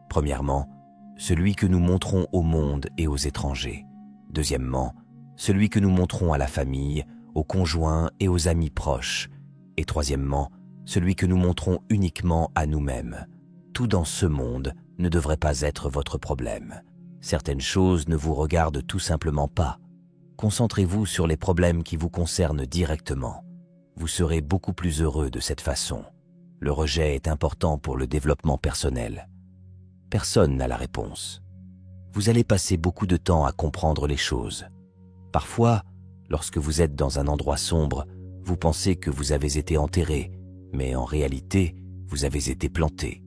Premièrement, celui que nous montrons au monde et aux étrangers. Deuxièmement, celui que nous montrons à la famille, aux conjoints et aux amis proches. Et troisièmement, celui que nous montrons uniquement à nous-mêmes. Tout dans ce monde ne devrait pas être votre problème. Certaines choses ne vous regardent tout simplement pas. Concentrez-vous sur les problèmes qui vous concernent directement. Vous serez beaucoup plus heureux de cette façon. Le rejet est important pour le développement personnel. Personne n'a la réponse. Vous allez passer beaucoup de temps à comprendre les choses. Parfois, lorsque vous êtes dans un endroit sombre, vous pensez que vous avez été enterré, mais en réalité, vous avez été planté.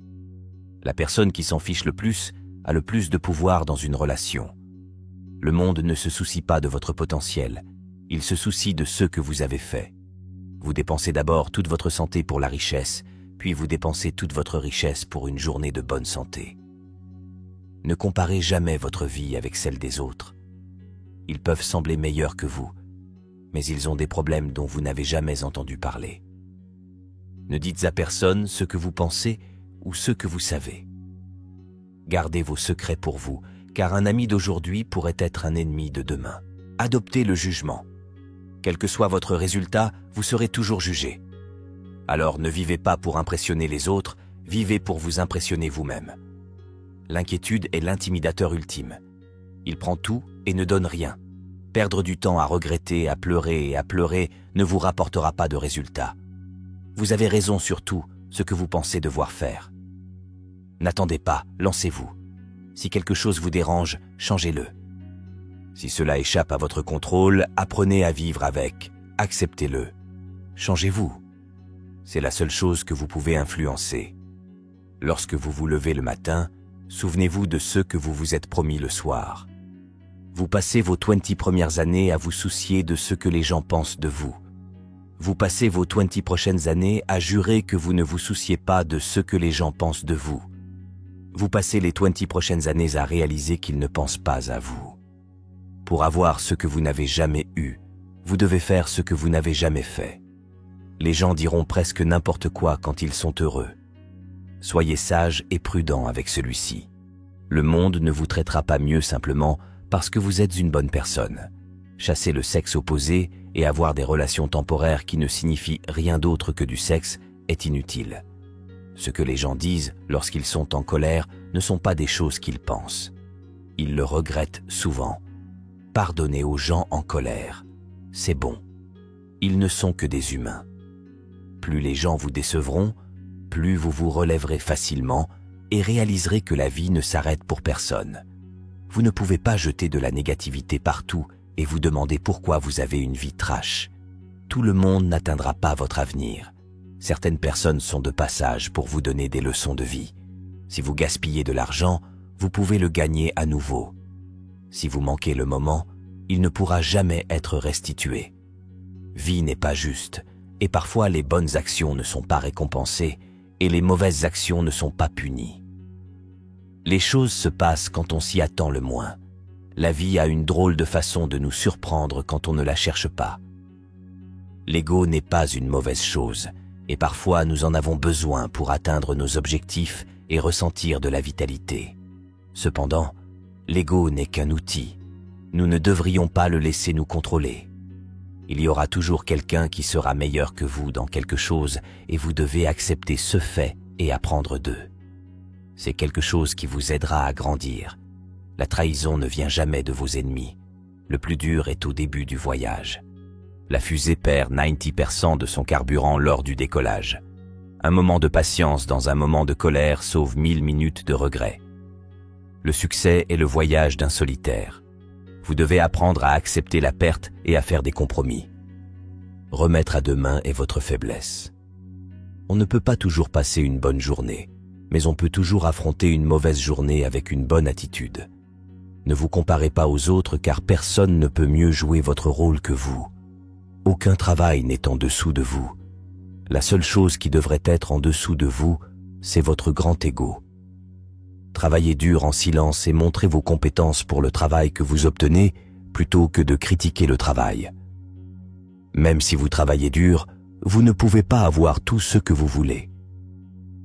La personne qui s'en fiche le plus a le plus de pouvoir dans une relation. Le monde ne se soucie pas de votre potentiel, il se soucie de ce que vous avez fait. Vous dépensez d'abord toute votre santé pour la richesse, puis vous dépensez toute votre richesse pour une journée de bonne santé. Ne comparez jamais votre vie avec celle des autres. Ils peuvent sembler meilleurs que vous, mais ils ont des problèmes dont vous n'avez jamais entendu parler. Ne dites à personne ce que vous pensez ou ce que vous savez. Gardez vos secrets pour vous, car un ami d'aujourd'hui pourrait être un ennemi de demain. Adoptez le jugement. Quel que soit votre résultat, vous serez toujours jugé. Alors ne vivez pas pour impressionner les autres, vivez pour vous impressionner vous-même. L'inquiétude est l'intimidateur ultime. Il prend tout et ne donne rien. Perdre du temps à regretter, à pleurer et à pleurer ne vous rapportera pas de résultat. Vous avez raison sur tout ce que vous pensez devoir faire. N'attendez pas, lancez-vous. Si quelque chose vous dérange, changez-le. Si cela échappe à votre contrôle, apprenez à vivre avec, acceptez-le. Changez-vous. C'est la seule chose que vous pouvez influencer. Lorsque vous vous levez le matin, souvenez-vous de ce que vous vous êtes promis le soir. Vous passez vos 20 premières années à vous soucier de ce que les gens pensent de vous. Vous passez vos 20 prochaines années à jurer que vous ne vous souciez pas de ce que les gens pensent de vous. Vous passez les 20 prochaines années à réaliser qu'ils ne pensent pas à vous. Pour avoir ce que vous n'avez jamais eu, vous devez faire ce que vous n'avez jamais fait. Les gens diront presque n'importe quoi quand ils sont heureux. Soyez sage et prudent avec celui-ci. Le monde ne vous traitera pas mieux simplement parce que vous êtes une bonne personne. Chasser le sexe opposé et avoir des relations temporaires qui ne signifient rien d'autre que du sexe est inutile. Ce que les gens disent lorsqu'ils sont en colère ne sont pas des choses qu'ils pensent. Ils le regrettent souvent. Pardonnez aux gens en colère. C'est bon. Ils ne sont que des humains. Plus les gens vous décevront, plus vous vous relèverez facilement et réaliserez que la vie ne s'arrête pour personne. Vous ne pouvez pas jeter de la négativité partout et vous demander pourquoi vous avez une vie trash. Tout le monde n'atteindra pas votre avenir. Certaines personnes sont de passage pour vous donner des leçons de vie. Si vous gaspillez de l'argent, vous pouvez le gagner à nouveau. Si vous manquez le moment, il ne pourra jamais être restitué. Vie n'est pas juste, et parfois les bonnes actions ne sont pas récompensées, et les mauvaises actions ne sont pas punies. Les choses se passent quand on s'y attend le moins. La vie a une drôle de façon de nous surprendre quand on ne la cherche pas. L'ego n'est pas une mauvaise chose, et parfois nous en avons besoin pour atteindre nos objectifs et ressentir de la vitalité. Cependant, l'ego n'est qu'un outil. Nous ne devrions pas le laisser nous contrôler. Il y aura toujours quelqu'un qui sera meilleur que vous dans quelque chose et vous devez accepter ce fait et apprendre d'eux. C'est quelque chose qui vous aidera à grandir. La trahison ne vient jamais de vos ennemis. Le plus dur est au début du voyage. La fusée perd 90% de son carburant lors du décollage. Un moment de patience dans un moment de colère sauve 1000 minutes de regret. Le succès est le voyage d'un solitaire. Vous devez apprendre à accepter la perte et à faire des compromis. Remettre à demain est votre faiblesse. On ne peut pas toujours passer une bonne journée, mais on peut toujours affronter une mauvaise journée avec une bonne attitude. Ne vous comparez pas aux autres car personne ne peut mieux jouer votre rôle que vous. Aucun travail n'est en dessous de vous. La seule chose qui devrait être en dessous de vous, c'est votre grand ego. Travaillez dur en silence et montrez vos compétences pour le travail que vous obtenez plutôt que de critiquer le travail. Même si vous travaillez dur, vous ne pouvez pas avoir tout ce que vous voulez.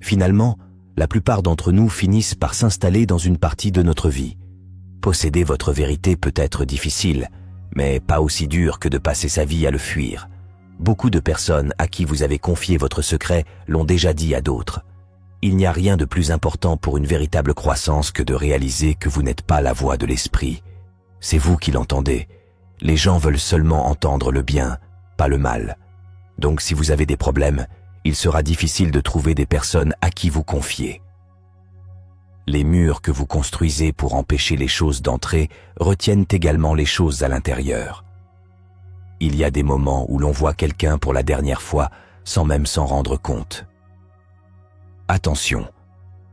Finalement, la plupart d'entre nous finissent par s'installer dans une partie de notre vie. Posséder votre vérité peut être difficile, mais pas aussi dur que de passer sa vie à le fuir. Beaucoup de personnes à qui vous avez confié votre secret l'ont déjà dit à d'autres. Il n'y a rien de plus important pour une véritable croissance que de réaliser que vous n'êtes pas la voix de l'esprit. C'est vous qui l'entendez. Les gens veulent seulement entendre le bien, pas le mal. Donc si vous avez des problèmes, il sera difficile de trouver des personnes à qui vous confier. Les murs que vous construisez pour empêcher les choses d'entrer retiennent également les choses à l'intérieur. Il y a des moments où l'on voit quelqu'un pour la dernière fois sans même s'en rendre compte. Attention,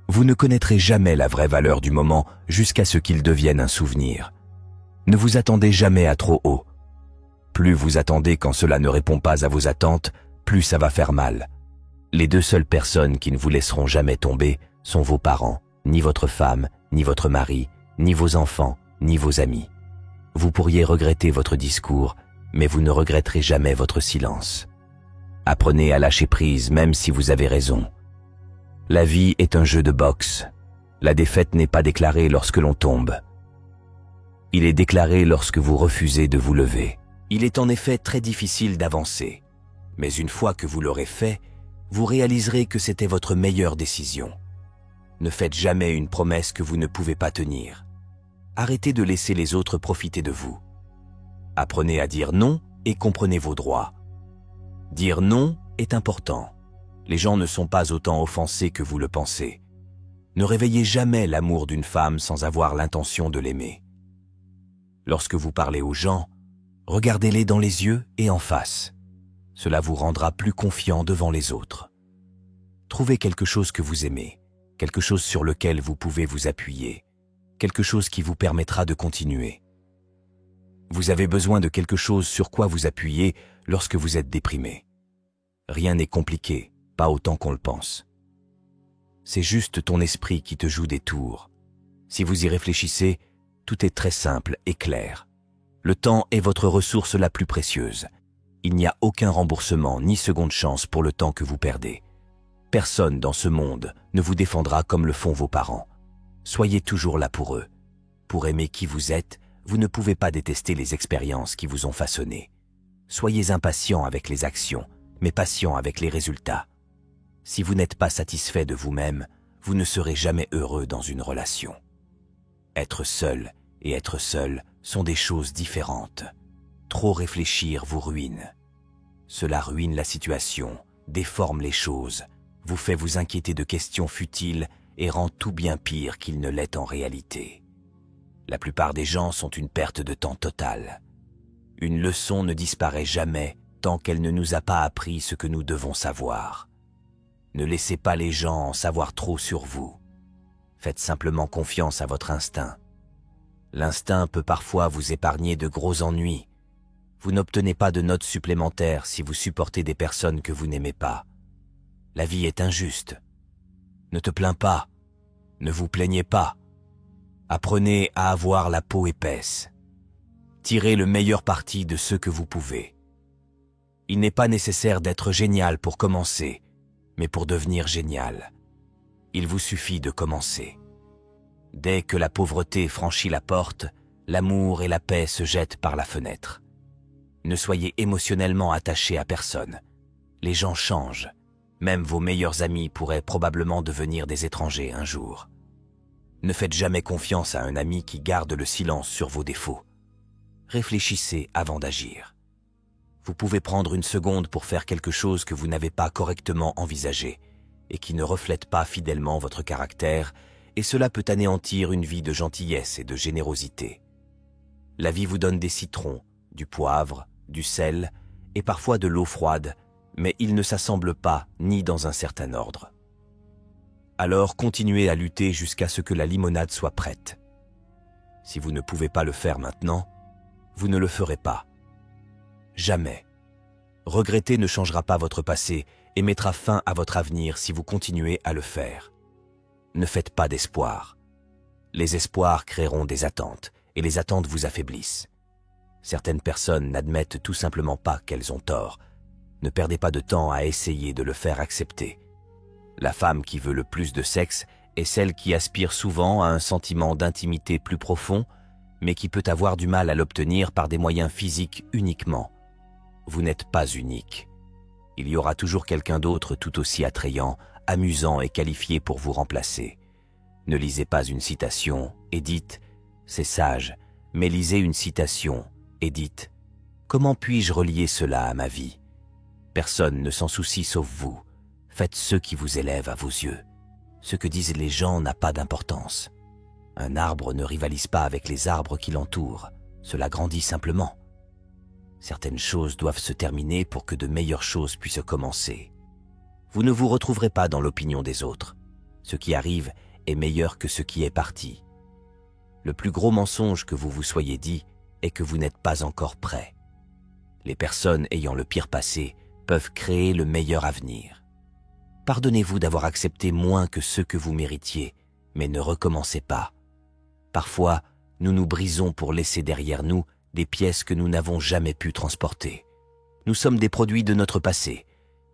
vous ne connaîtrez jamais la vraie valeur du moment jusqu'à ce qu'il devienne un souvenir. Ne vous attendez jamais à trop haut. Plus vous attendez quand cela ne répond pas à vos attentes, plus ça va faire mal. Les deux seules personnes qui ne vous laisseront jamais tomber sont vos parents, ni votre femme, ni votre mari, ni vos enfants, ni vos amis. Vous pourriez regretter votre discours, mais vous ne regretterez jamais votre silence. Apprenez à lâcher prise même si vous avez raison. La vie est un jeu de boxe. La défaite n'est pas déclarée lorsque l'on tombe. Il est déclaré lorsque vous refusez de vous lever. Il est en effet très difficile d'avancer, mais une fois que vous l'aurez fait, vous réaliserez que c'était votre meilleure décision. Ne faites jamais une promesse que vous ne pouvez pas tenir. Arrêtez de laisser les autres profiter de vous. Apprenez à dire non et comprenez vos droits. Dire non est important. Les gens ne sont pas autant offensés que vous le pensez. Ne réveillez jamais l'amour d'une femme sans avoir l'intention de l'aimer. Lorsque vous parlez aux gens, regardez-les dans les yeux et en face. Cela vous rendra plus confiant devant les autres. Trouvez quelque chose que vous aimez, quelque chose sur lequel vous pouvez vous appuyer, quelque chose qui vous permettra de continuer. Vous avez besoin de quelque chose sur quoi vous appuyer lorsque vous êtes déprimé. Rien n'est compliqué, pas autant qu'on le pense. C'est juste ton esprit qui te joue des tours. Si vous y réfléchissez, tout est très simple et clair. Le temps est votre ressource la plus précieuse. Il n'y a aucun remboursement ni seconde chance pour le temps que vous perdez. Personne dans ce monde ne vous défendra comme le font vos parents. Soyez toujours là pour eux. Pour aimer qui vous êtes, vous ne pouvez pas détester les expériences qui vous ont façonné. Soyez impatient avec les actions, mais patient avec les résultats. Si vous n'êtes pas satisfait de vous-même, vous ne serez jamais heureux dans une relation. Être seul et être seul sont des choses différentes. Trop réfléchir vous ruine. Cela ruine la situation, déforme les choses, vous fait vous inquiéter de questions futiles et rend tout bien pire qu'il ne l'est en réalité. La plupart des gens sont une perte de temps totale. Une leçon ne disparaît jamais tant qu'elle ne nous a pas appris ce que nous devons savoir. Ne laissez pas les gens en savoir trop sur vous. Faites simplement confiance à votre instinct. L'instinct peut parfois vous épargner de gros ennuis. Vous n'obtenez pas de notes supplémentaires si vous supportez des personnes que vous n'aimez pas. La vie est injuste. Ne te plains pas. Ne vous plaignez pas. Apprenez à avoir la peau épaisse. Tirez le meilleur parti de ce que vous pouvez. Il n'est pas nécessaire d'être génial pour commencer, mais pour devenir génial. Il vous suffit de commencer. Dès que la pauvreté franchit la porte, l'amour et la paix se jettent par la fenêtre. Ne soyez émotionnellement attachés à personne. Les gens changent. Même vos meilleurs amis pourraient probablement devenir des étrangers un jour. Ne faites jamais confiance à un ami qui garde le silence sur vos défauts. Réfléchissez avant d'agir. Vous pouvez prendre une seconde pour faire quelque chose que vous n'avez pas correctement envisagé et qui ne reflète pas fidèlement votre caractère, et cela peut anéantir une vie de gentillesse et de générosité. La vie vous donne des citrons, du poivre, du sel et parfois de l'eau froide, mais ils ne s'assemblent pas ni dans un certain ordre. Alors continuez à lutter jusqu'à ce que la limonade soit prête. Si vous ne pouvez pas le faire maintenant, vous ne le ferez pas. Jamais. Regretter ne changera pas votre passé et mettra fin à votre avenir si vous continuez à le faire. Ne faites pas d'espoir. Les espoirs créeront des attentes, et les attentes vous affaiblissent. Certaines personnes n'admettent tout simplement pas qu'elles ont tort. Ne perdez pas de temps à essayer de le faire accepter. La femme qui veut le plus de sexe est celle qui aspire souvent à un sentiment d'intimité plus profond, mais qui peut avoir du mal à l'obtenir par des moyens physiques uniquement. Vous n'êtes pas unique. Il y aura toujours quelqu'un d'autre tout aussi attrayant, amusant et qualifié pour vous remplacer. Ne lisez pas une citation et dites « c'est sage », mais lisez une citation et dites « comment puis-je relier cela à ma vie ?» Personne ne s'en soucie sauf vous. Faites ce qui vous élève à vos yeux. Ce que disent les gens n'a pas d'importance. Un arbre ne rivalise pas avec les arbres qui l'entourent. Cela grandit simplement. Certaines choses doivent se terminer pour que de meilleures choses puissent commencer. Vous ne vous retrouverez pas dans l'opinion des autres. Ce qui arrive est meilleur que ce qui est parti. Le plus gros mensonge que vous vous soyez dit est que vous n'êtes pas encore prêt. Les personnes ayant le pire passé peuvent créer le meilleur avenir. Pardonnez-vous d'avoir accepté moins que ce que vous méritiez, mais ne recommencez pas. Parfois, nous nous brisons pour laisser derrière nous des pièces que nous n'avons jamais pu transporter. Nous sommes des produits de notre passé,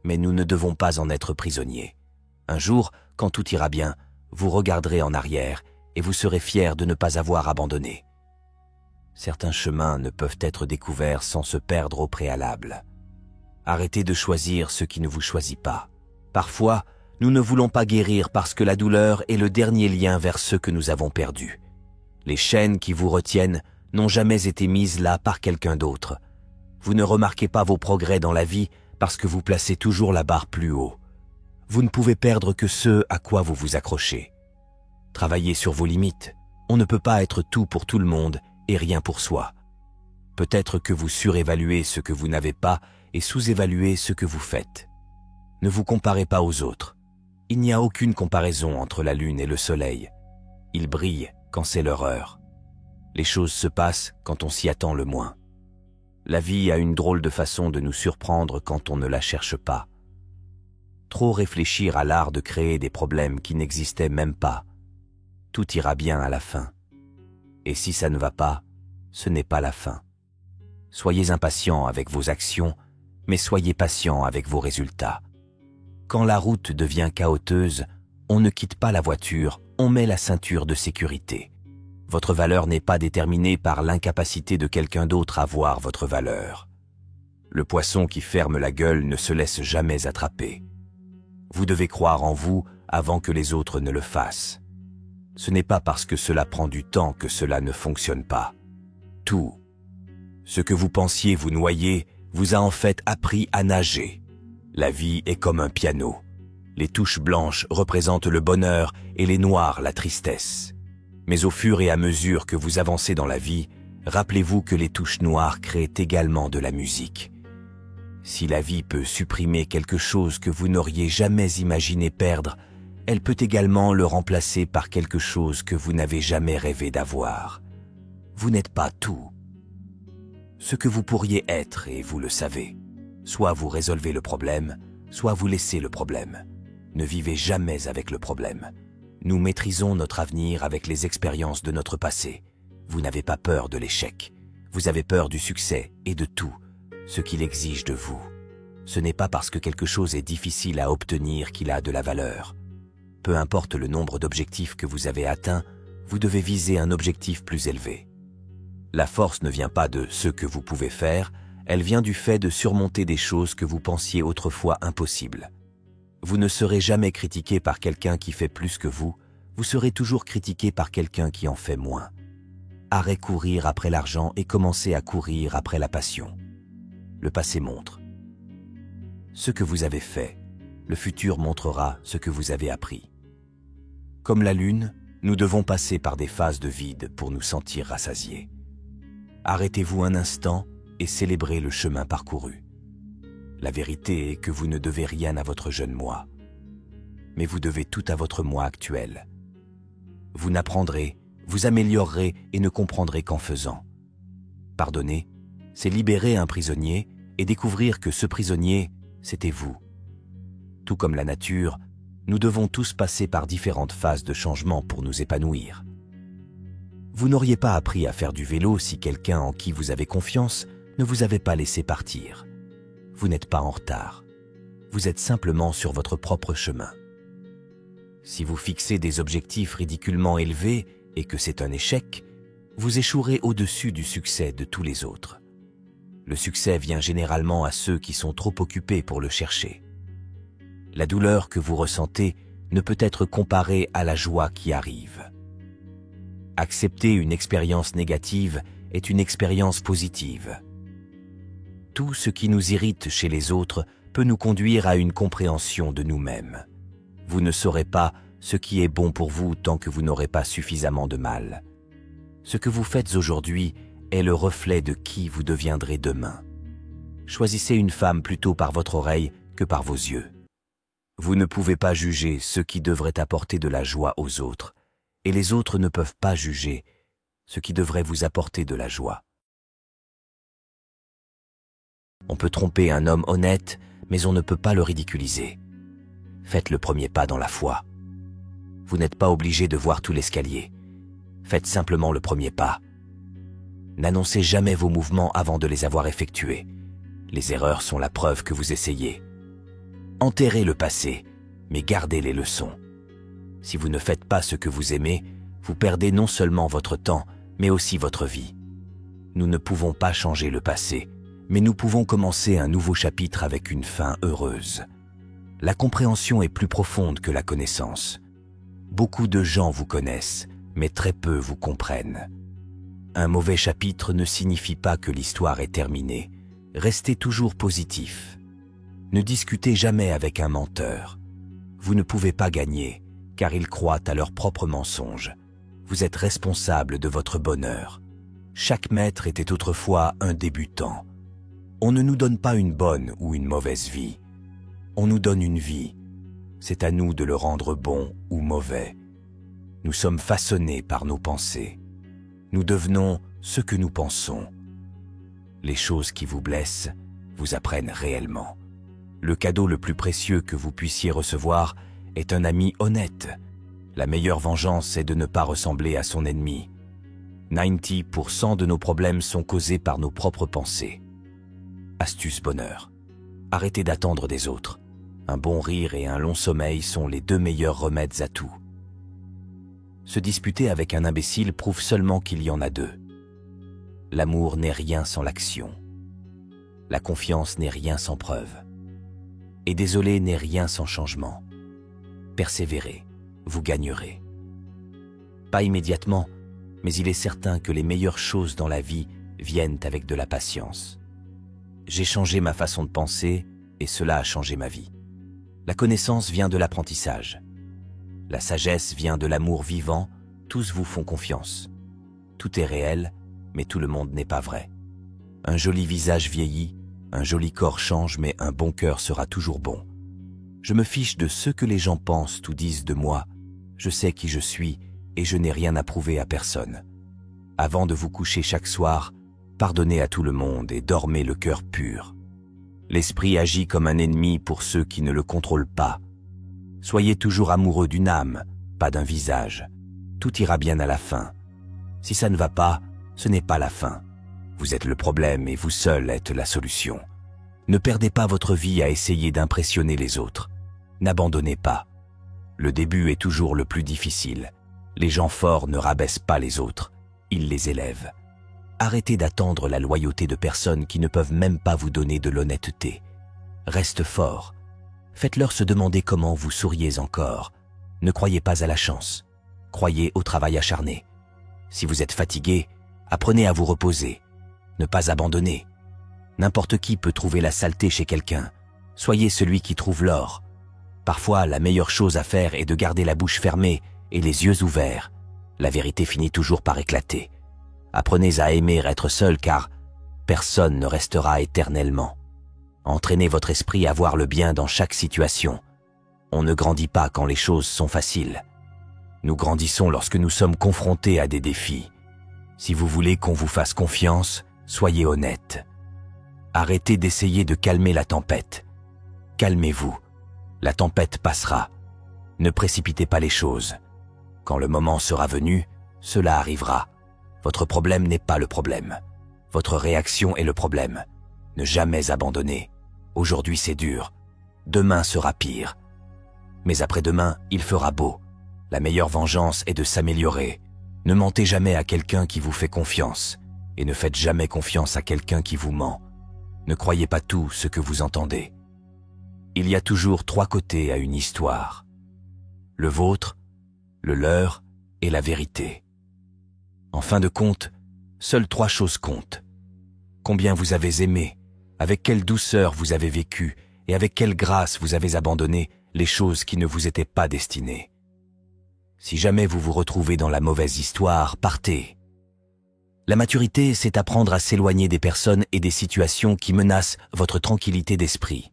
mais nous ne devons pas en être prisonniers. Un jour, quand tout ira bien, vous regarderez en arrière et vous serez fiers de ne pas avoir abandonné. Certains chemins ne peuvent être découverts sans se perdre au préalable. Arrêtez de choisir ce qui ne vous choisit pas. Parfois, nous ne voulons pas guérir parce que la douleur est le dernier lien vers ce que nous avons perdu. Les chaînes qui vous retiennent n'ont jamais été mises là par quelqu'un d'autre. Vous ne remarquez pas vos progrès dans la vie parce que vous placez toujours la barre plus haut. Vous ne pouvez perdre que ce à quoi vous vous accrochez. Travaillez sur vos limites. On ne peut pas être tout pour tout le monde et rien pour soi. Peut-être que vous surévaluez ce que vous n'avez pas et sous-évaluez ce que vous faites. Ne vous comparez pas aux autres. Il n'y a aucune comparaison entre la lune et le soleil. Ils brillent quand c'est leur heure. Les choses se passent quand on s'y attend le moins. La vie a une drôle de façon de nous surprendre quand on ne la cherche pas. Trop réfléchir à l'art de créer des problèmes qui n'existaient même pas. Tout ira bien à la fin. Et si ça ne va pas, ce n'est pas la fin. Soyez impatient avec vos actions, mais soyez patient avec vos résultats. Quand la route devient chaoteuse, on ne quitte pas la voiture, on met la ceinture de sécurité. Votre valeur n'est pas déterminée par l'incapacité de quelqu'un d'autre à voir votre valeur. Le poisson qui ferme la gueule ne se laisse jamais attraper. Vous devez croire en vous avant que les autres ne le fassent. Ce n'est pas parce que cela prend du temps que cela ne fonctionne pas. Tout. Ce que vous pensiez vous noyer vous a en fait appris à nager. La vie est comme un piano. Les touches blanches représentent le bonheur et les noires la tristesse. Mais au fur et à mesure que vous avancez dans la vie, rappelez-vous que les touches noires créent également de la musique. Si la vie peut supprimer quelque chose que vous n'auriez jamais imaginé perdre, elle peut également le remplacer par quelque chose que vous n'avez jamais rêvé d'avoir. Vous n'êtes pas tout. Ce que vous pourriez être, et vous le savez, soit vous résolvez le problème, soit vous laissez le problème. Ne vivez jamais avec le problème. Nous maîtrisons notre avenir avec les expériences de notre passé. Vous n'avez pas peur de l'échec. Vous avez peur du succès et de tout, ce qu'il exige de vous. Ce n'est pas parce que quelque chose est difficile à obtenir qu'il a de la valeur. Peu importe le nombre d'objectifs que vous avez atteints, vous devez viser un objectif plus élevé. La force ne vient pas de ce que vous pouvez faire, elle vient du fait de surmonter des choses que vous pensiez autrefois impossibles. Vous ne serez jamais critiqué par quelqu'un qui fait plus que vous serez toujours critiqué par quelqu'un qui en fait moins. Arrêtez de courir après l'argent et commencez à courir après la passion. Le passé montre ce que vous avez fait, le futur montrera ce que vous avez appris. Comme la lune, nous devons passer par des phases de vide pour nous sentir rassasiés. Arrêtez-vous un instant et célébrez le chemin parcouru. La vérité est que vous ne devez rien à votre jeune moi, mais vous devez tout à votre moi actuel. Vous n'apprendrez, vous améliorerez et ne comprendrez qu'en faisant. Pardonner, c'est libérer un prisonnier et découvrir que ce prisonnier, c'était vous. Tout comme la nature, nous devons tous passer par différentes phases de changement pour nous épanouir. Vous n'auriez pas appris à faire du vélo si quelqu'un en qui vous avez confiance ne vous avait pas laissé partir. Vous n'êtes pas en retard. Vous êtes simplement sur votre propre chemin. Si vous fixez des objectifs ridiculement élevés et que c'est un échec, vous échouerez au-dessus du succès de tous les autres. Le succès vient généralement à ceux qui sont trop occupés pour le chercher. La douleur que vous ressentez ne peut être comparée à la joie qui arrive. Accepter une expérience négative est une expérience positive. Tout ce qui nous irrite chez les autres peut nous conduire à une compréhension de nous-mêmes. Vous ne saurez pas ce qui est bon pour vous tant que vous n'aurez pas suffisamment de mal. Ce que vous faites aujourd'hui est le reflet de qui vous deviendrez demain. Choisissez une femme plutôt par votre oreille que par vos yeux. Vous ne pouvez pas juger ce qui devrait apporter de la joie aux autres, et les autres ne peuvent pas juger ce qui devrait vous apporter de la joie. On peut tromper un homme honnête, mais on ne peut pas le ridiculiser. Faites le premier pas dans la foi. Vous n'êtes pas obligé de voir tout l'escalier. Faites simplement le premier pas. N'annoncez jamais vos mouvements avant de les avoir effectués. Les erreurs sont la preuve que vous essayez. Enterrez le passé, mais gardez les leçons. Si vous ne faites pas ce que vous aimez, vous perdez non seulement votre temps, mais aussi votre vie. Nous ne pouvons pas changer le passé, mais nous pouvons commencer un nouveau chapitre avec une fin heureuse. La compréhension est plus profonde que la connaissance. Beaucoup de gens vous connaissent, mais très peu vous comprennent. Un mauvais chapitre ne signifie pas que l'histoire est terminée. Restez toujours positif. Ne discutez jamais avec un menteur. Vous ne pouvez pas gagner, car ils croient à leurs propres mensonges. Vous êtes responsable de votre bonheur. Chaque maître était autrefois un débutant. On ne nous donne pas une bonne ou une mauvaise vie. On nous donne une vie. C'est à nous de le rendre bon ou mauvais. Nous sommes façonnés par nos pensées. Nous devenons ce que nous pensons. Les choses qui vous blessent vous apprennent réellement. Le cadeau le plus précieux que vous puissiez recevoir est un ami honnête. La meilleure vengeance est de ne pas ressembler à son ennemi. 90% de nos problèmes sont causés par nos propres pensées. Astuce bonheur. Arrêtez d'attendre des autres. Un bon rire et un long sommeil sont les 2 meilleurs remèdes à tout. Se disputer avec un imbécile prouve seulement qu'il y en a 2. L'amour n'est rien sans l'action. La confiance n'est rien sans preuve. Et désolé n'est rien sans changement. Persévérez, vous gagnerez. Pas immédiatement, mais il est certain que les meilleures choses dans la vie viennent avec de la patience. J'ai changé ma façon de penser et cela a changé ma vie. La connaissance vient de l'apprentissage. La sagesse vient de l'amour vivant, tous vous font confiance. Tout est réel, mais tout le monde n'est pas vrai. Un joli visage vieillit, un joli corps change, mais un bon cœur sera toujours bon. Je me fiche de ce que les gens pensent ou disent de moi. Je sais qui je suis et je n'ai rien à prouver à personne. Avant de vous coucher chaque soir, pardonnez à tout le monde et dormez le cœur pur. L'esprit agit comme un ennemi pour ceux qui ne le contrôlent pas. Soyez toujours amoureux d'une âme, pas d'un visage. Tout ira bien à la fin. Si ça ne va pas, ce n'est pas la fin. Vous êtes le problème et vous seul êtes la solution. Ne perdez pas votre vie à essayer d'impressionner les autres. N'abandonnez pas. Le début est toujours le plus difficile. Les gens forts ne rabaissent pas les autres, ils les élèvent. Arrêtez d'attendre la loyauté de personnes qui ne peuvent même pas vous donner de l'honnêteté. Reste fort. Faites-leur se demander comment vous souriez encore. Ne croyez pas à la chance. Croyez au travail acharné. Si vous êtes fatigué, apprenez à vous reposer. Ne pas abandonner. N'importe qui peut trouver la saleté chez quelqu'un. Soyez celui qui trouve l'or. Parfois, la meilleure chose à faire est de garder la bouche fermée et les yeux ouverts. La vérité finit toujours par éclater. Apprenez à aimer être seul car personne ne restera éternellement. Entraînez votre esprit à voir le bien dans chaque situation. On ne grandit pas quand les choses sont faciles. Nous grandissons lorsque nous sommes confrontés à des défis. Si vous voulez qu'on vous fasse confiance, soyez honnête. Arrêtez d'essayer de calmer la tempête. Calmez-vous. La tempête passera. Ne précipitez pas les choses. Quand le moment sera venu, cela arrivera. Votre problème n'est pas le problème. Votre réaction est le problème. Ne jamais abandonner. Aujourd'hui c'est dur. Demain sera pire. Mais après-demain, il fera beau. La meilleure vengeance est de s'améliorer. Ne mentez jamais à quelqu'un qui vous fait confiance. Et ne faites jamais confiance à quelqu'un qui vous ment. Ne croyez pas tout ce que vous entendez. Il y a toujours 3 côtés à une histoire. Le vôtre, le leur et la vérité. En fin de compte, seules 3 choses comptent. Combien vous avez aimé, avec quelle douceur vous avez vécu et avec quelle grâce vous avez abandonné les choses qui ne vous étaient pas destinées. Si jamais vous vous retrouvez dans la mauvaise histoire, partez. La maturité, c'est apprendre à s'éloigner des personnes et des situations qui menacent votre tranquillité d'esprit.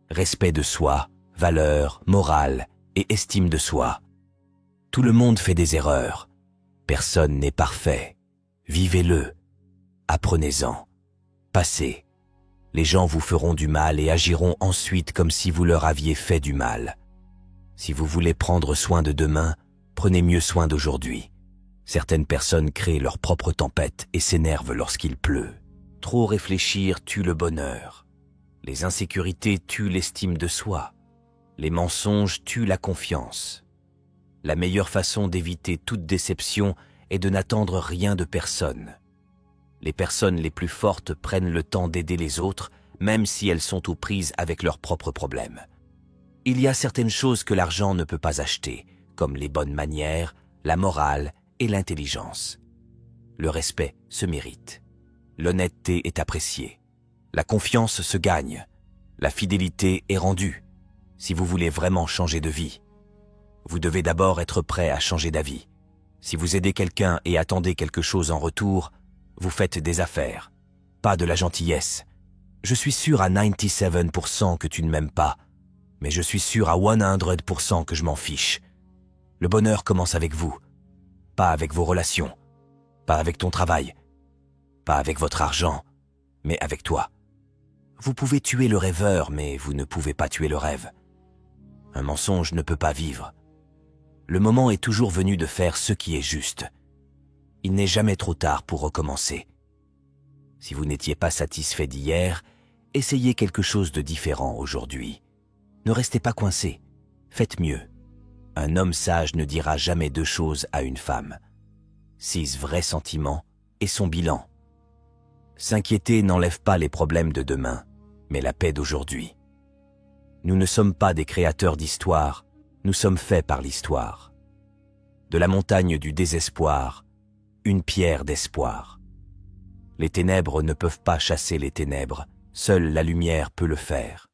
Respect de soi, valeur, morale et estime de soi. Tout le monde fait des erreurs. Personne n'est parfait. Vivez-le. Apprenez-en. Passez. Les gens vous feront du mal et agiront ensuite comme si vous leur aviez fait du mal. Si vous voulez prendre soin de demain, prenez mieux soin d'aujourd'hui. Certaines personnes créent leur propre tempête et s'énervent lorsqu'il pleut. Trop réfléchir tue le bonheur. Les insécurités tuent l'estime de soi. Les mensonges tuent la confiance. La meilleure façon d'éviter toute déception est de n'attendre rien de personne. Les personnes les plus fortes prennent le temps d'aider les autres, même si elles sont aux prises avec leurs propres problèmes. Il y a certaines choses que l'argent ne peut pas acheter, comme les bonnes manières, la morale et l'intelligence. Le respect se mérite. L'honnêteté est appréciée. La confiance se gagne. La fidélité est rendue. Si vous voulez vraiment changer de vie, vous devez d'abord être prêt à changer d'avis. Si vous aidez quelqu'un et attendez quelque chose en retour, vous faites des affaires, pas de la gentillesse. Je suis sûr à 97% que tu ne m'aimes pas, mais je suis sûr à 100% que je m'en fiche. Le bonheur commence avec vous, pas avec vos relations, pas avec ton travail, pas avec votre argent, mais avec toi. Vous pouvez tuer le rêveur, mais vous ne pouvez pas tuer le rêve. Un mensonge ne peut pas vivre. Le moment est toujours venu de faire ce qui est juste. Il n'est jamais trop tard pour recommencer. Si vous n'étiez pas satisfait d'hier, essayez quelque chose de différent aujourd'hui. Ne restez pas coincé. Faites mieux. Un homme sage ne dira jamais 2 choses à une femme. 6 vrais sentiments et son bilan. S'inquiéter n'enlève pas les problèmes de demain, mais la paix d'aujourd'hui. Nous ne sommes pas des créateurs d'histoire, nous sommes faits par l'histoire. De la montagne du désespoir, une pierre d'espoir. Les ténèbres ne peuvent pas chasser les ténèbres, seule la lumière peut le faire.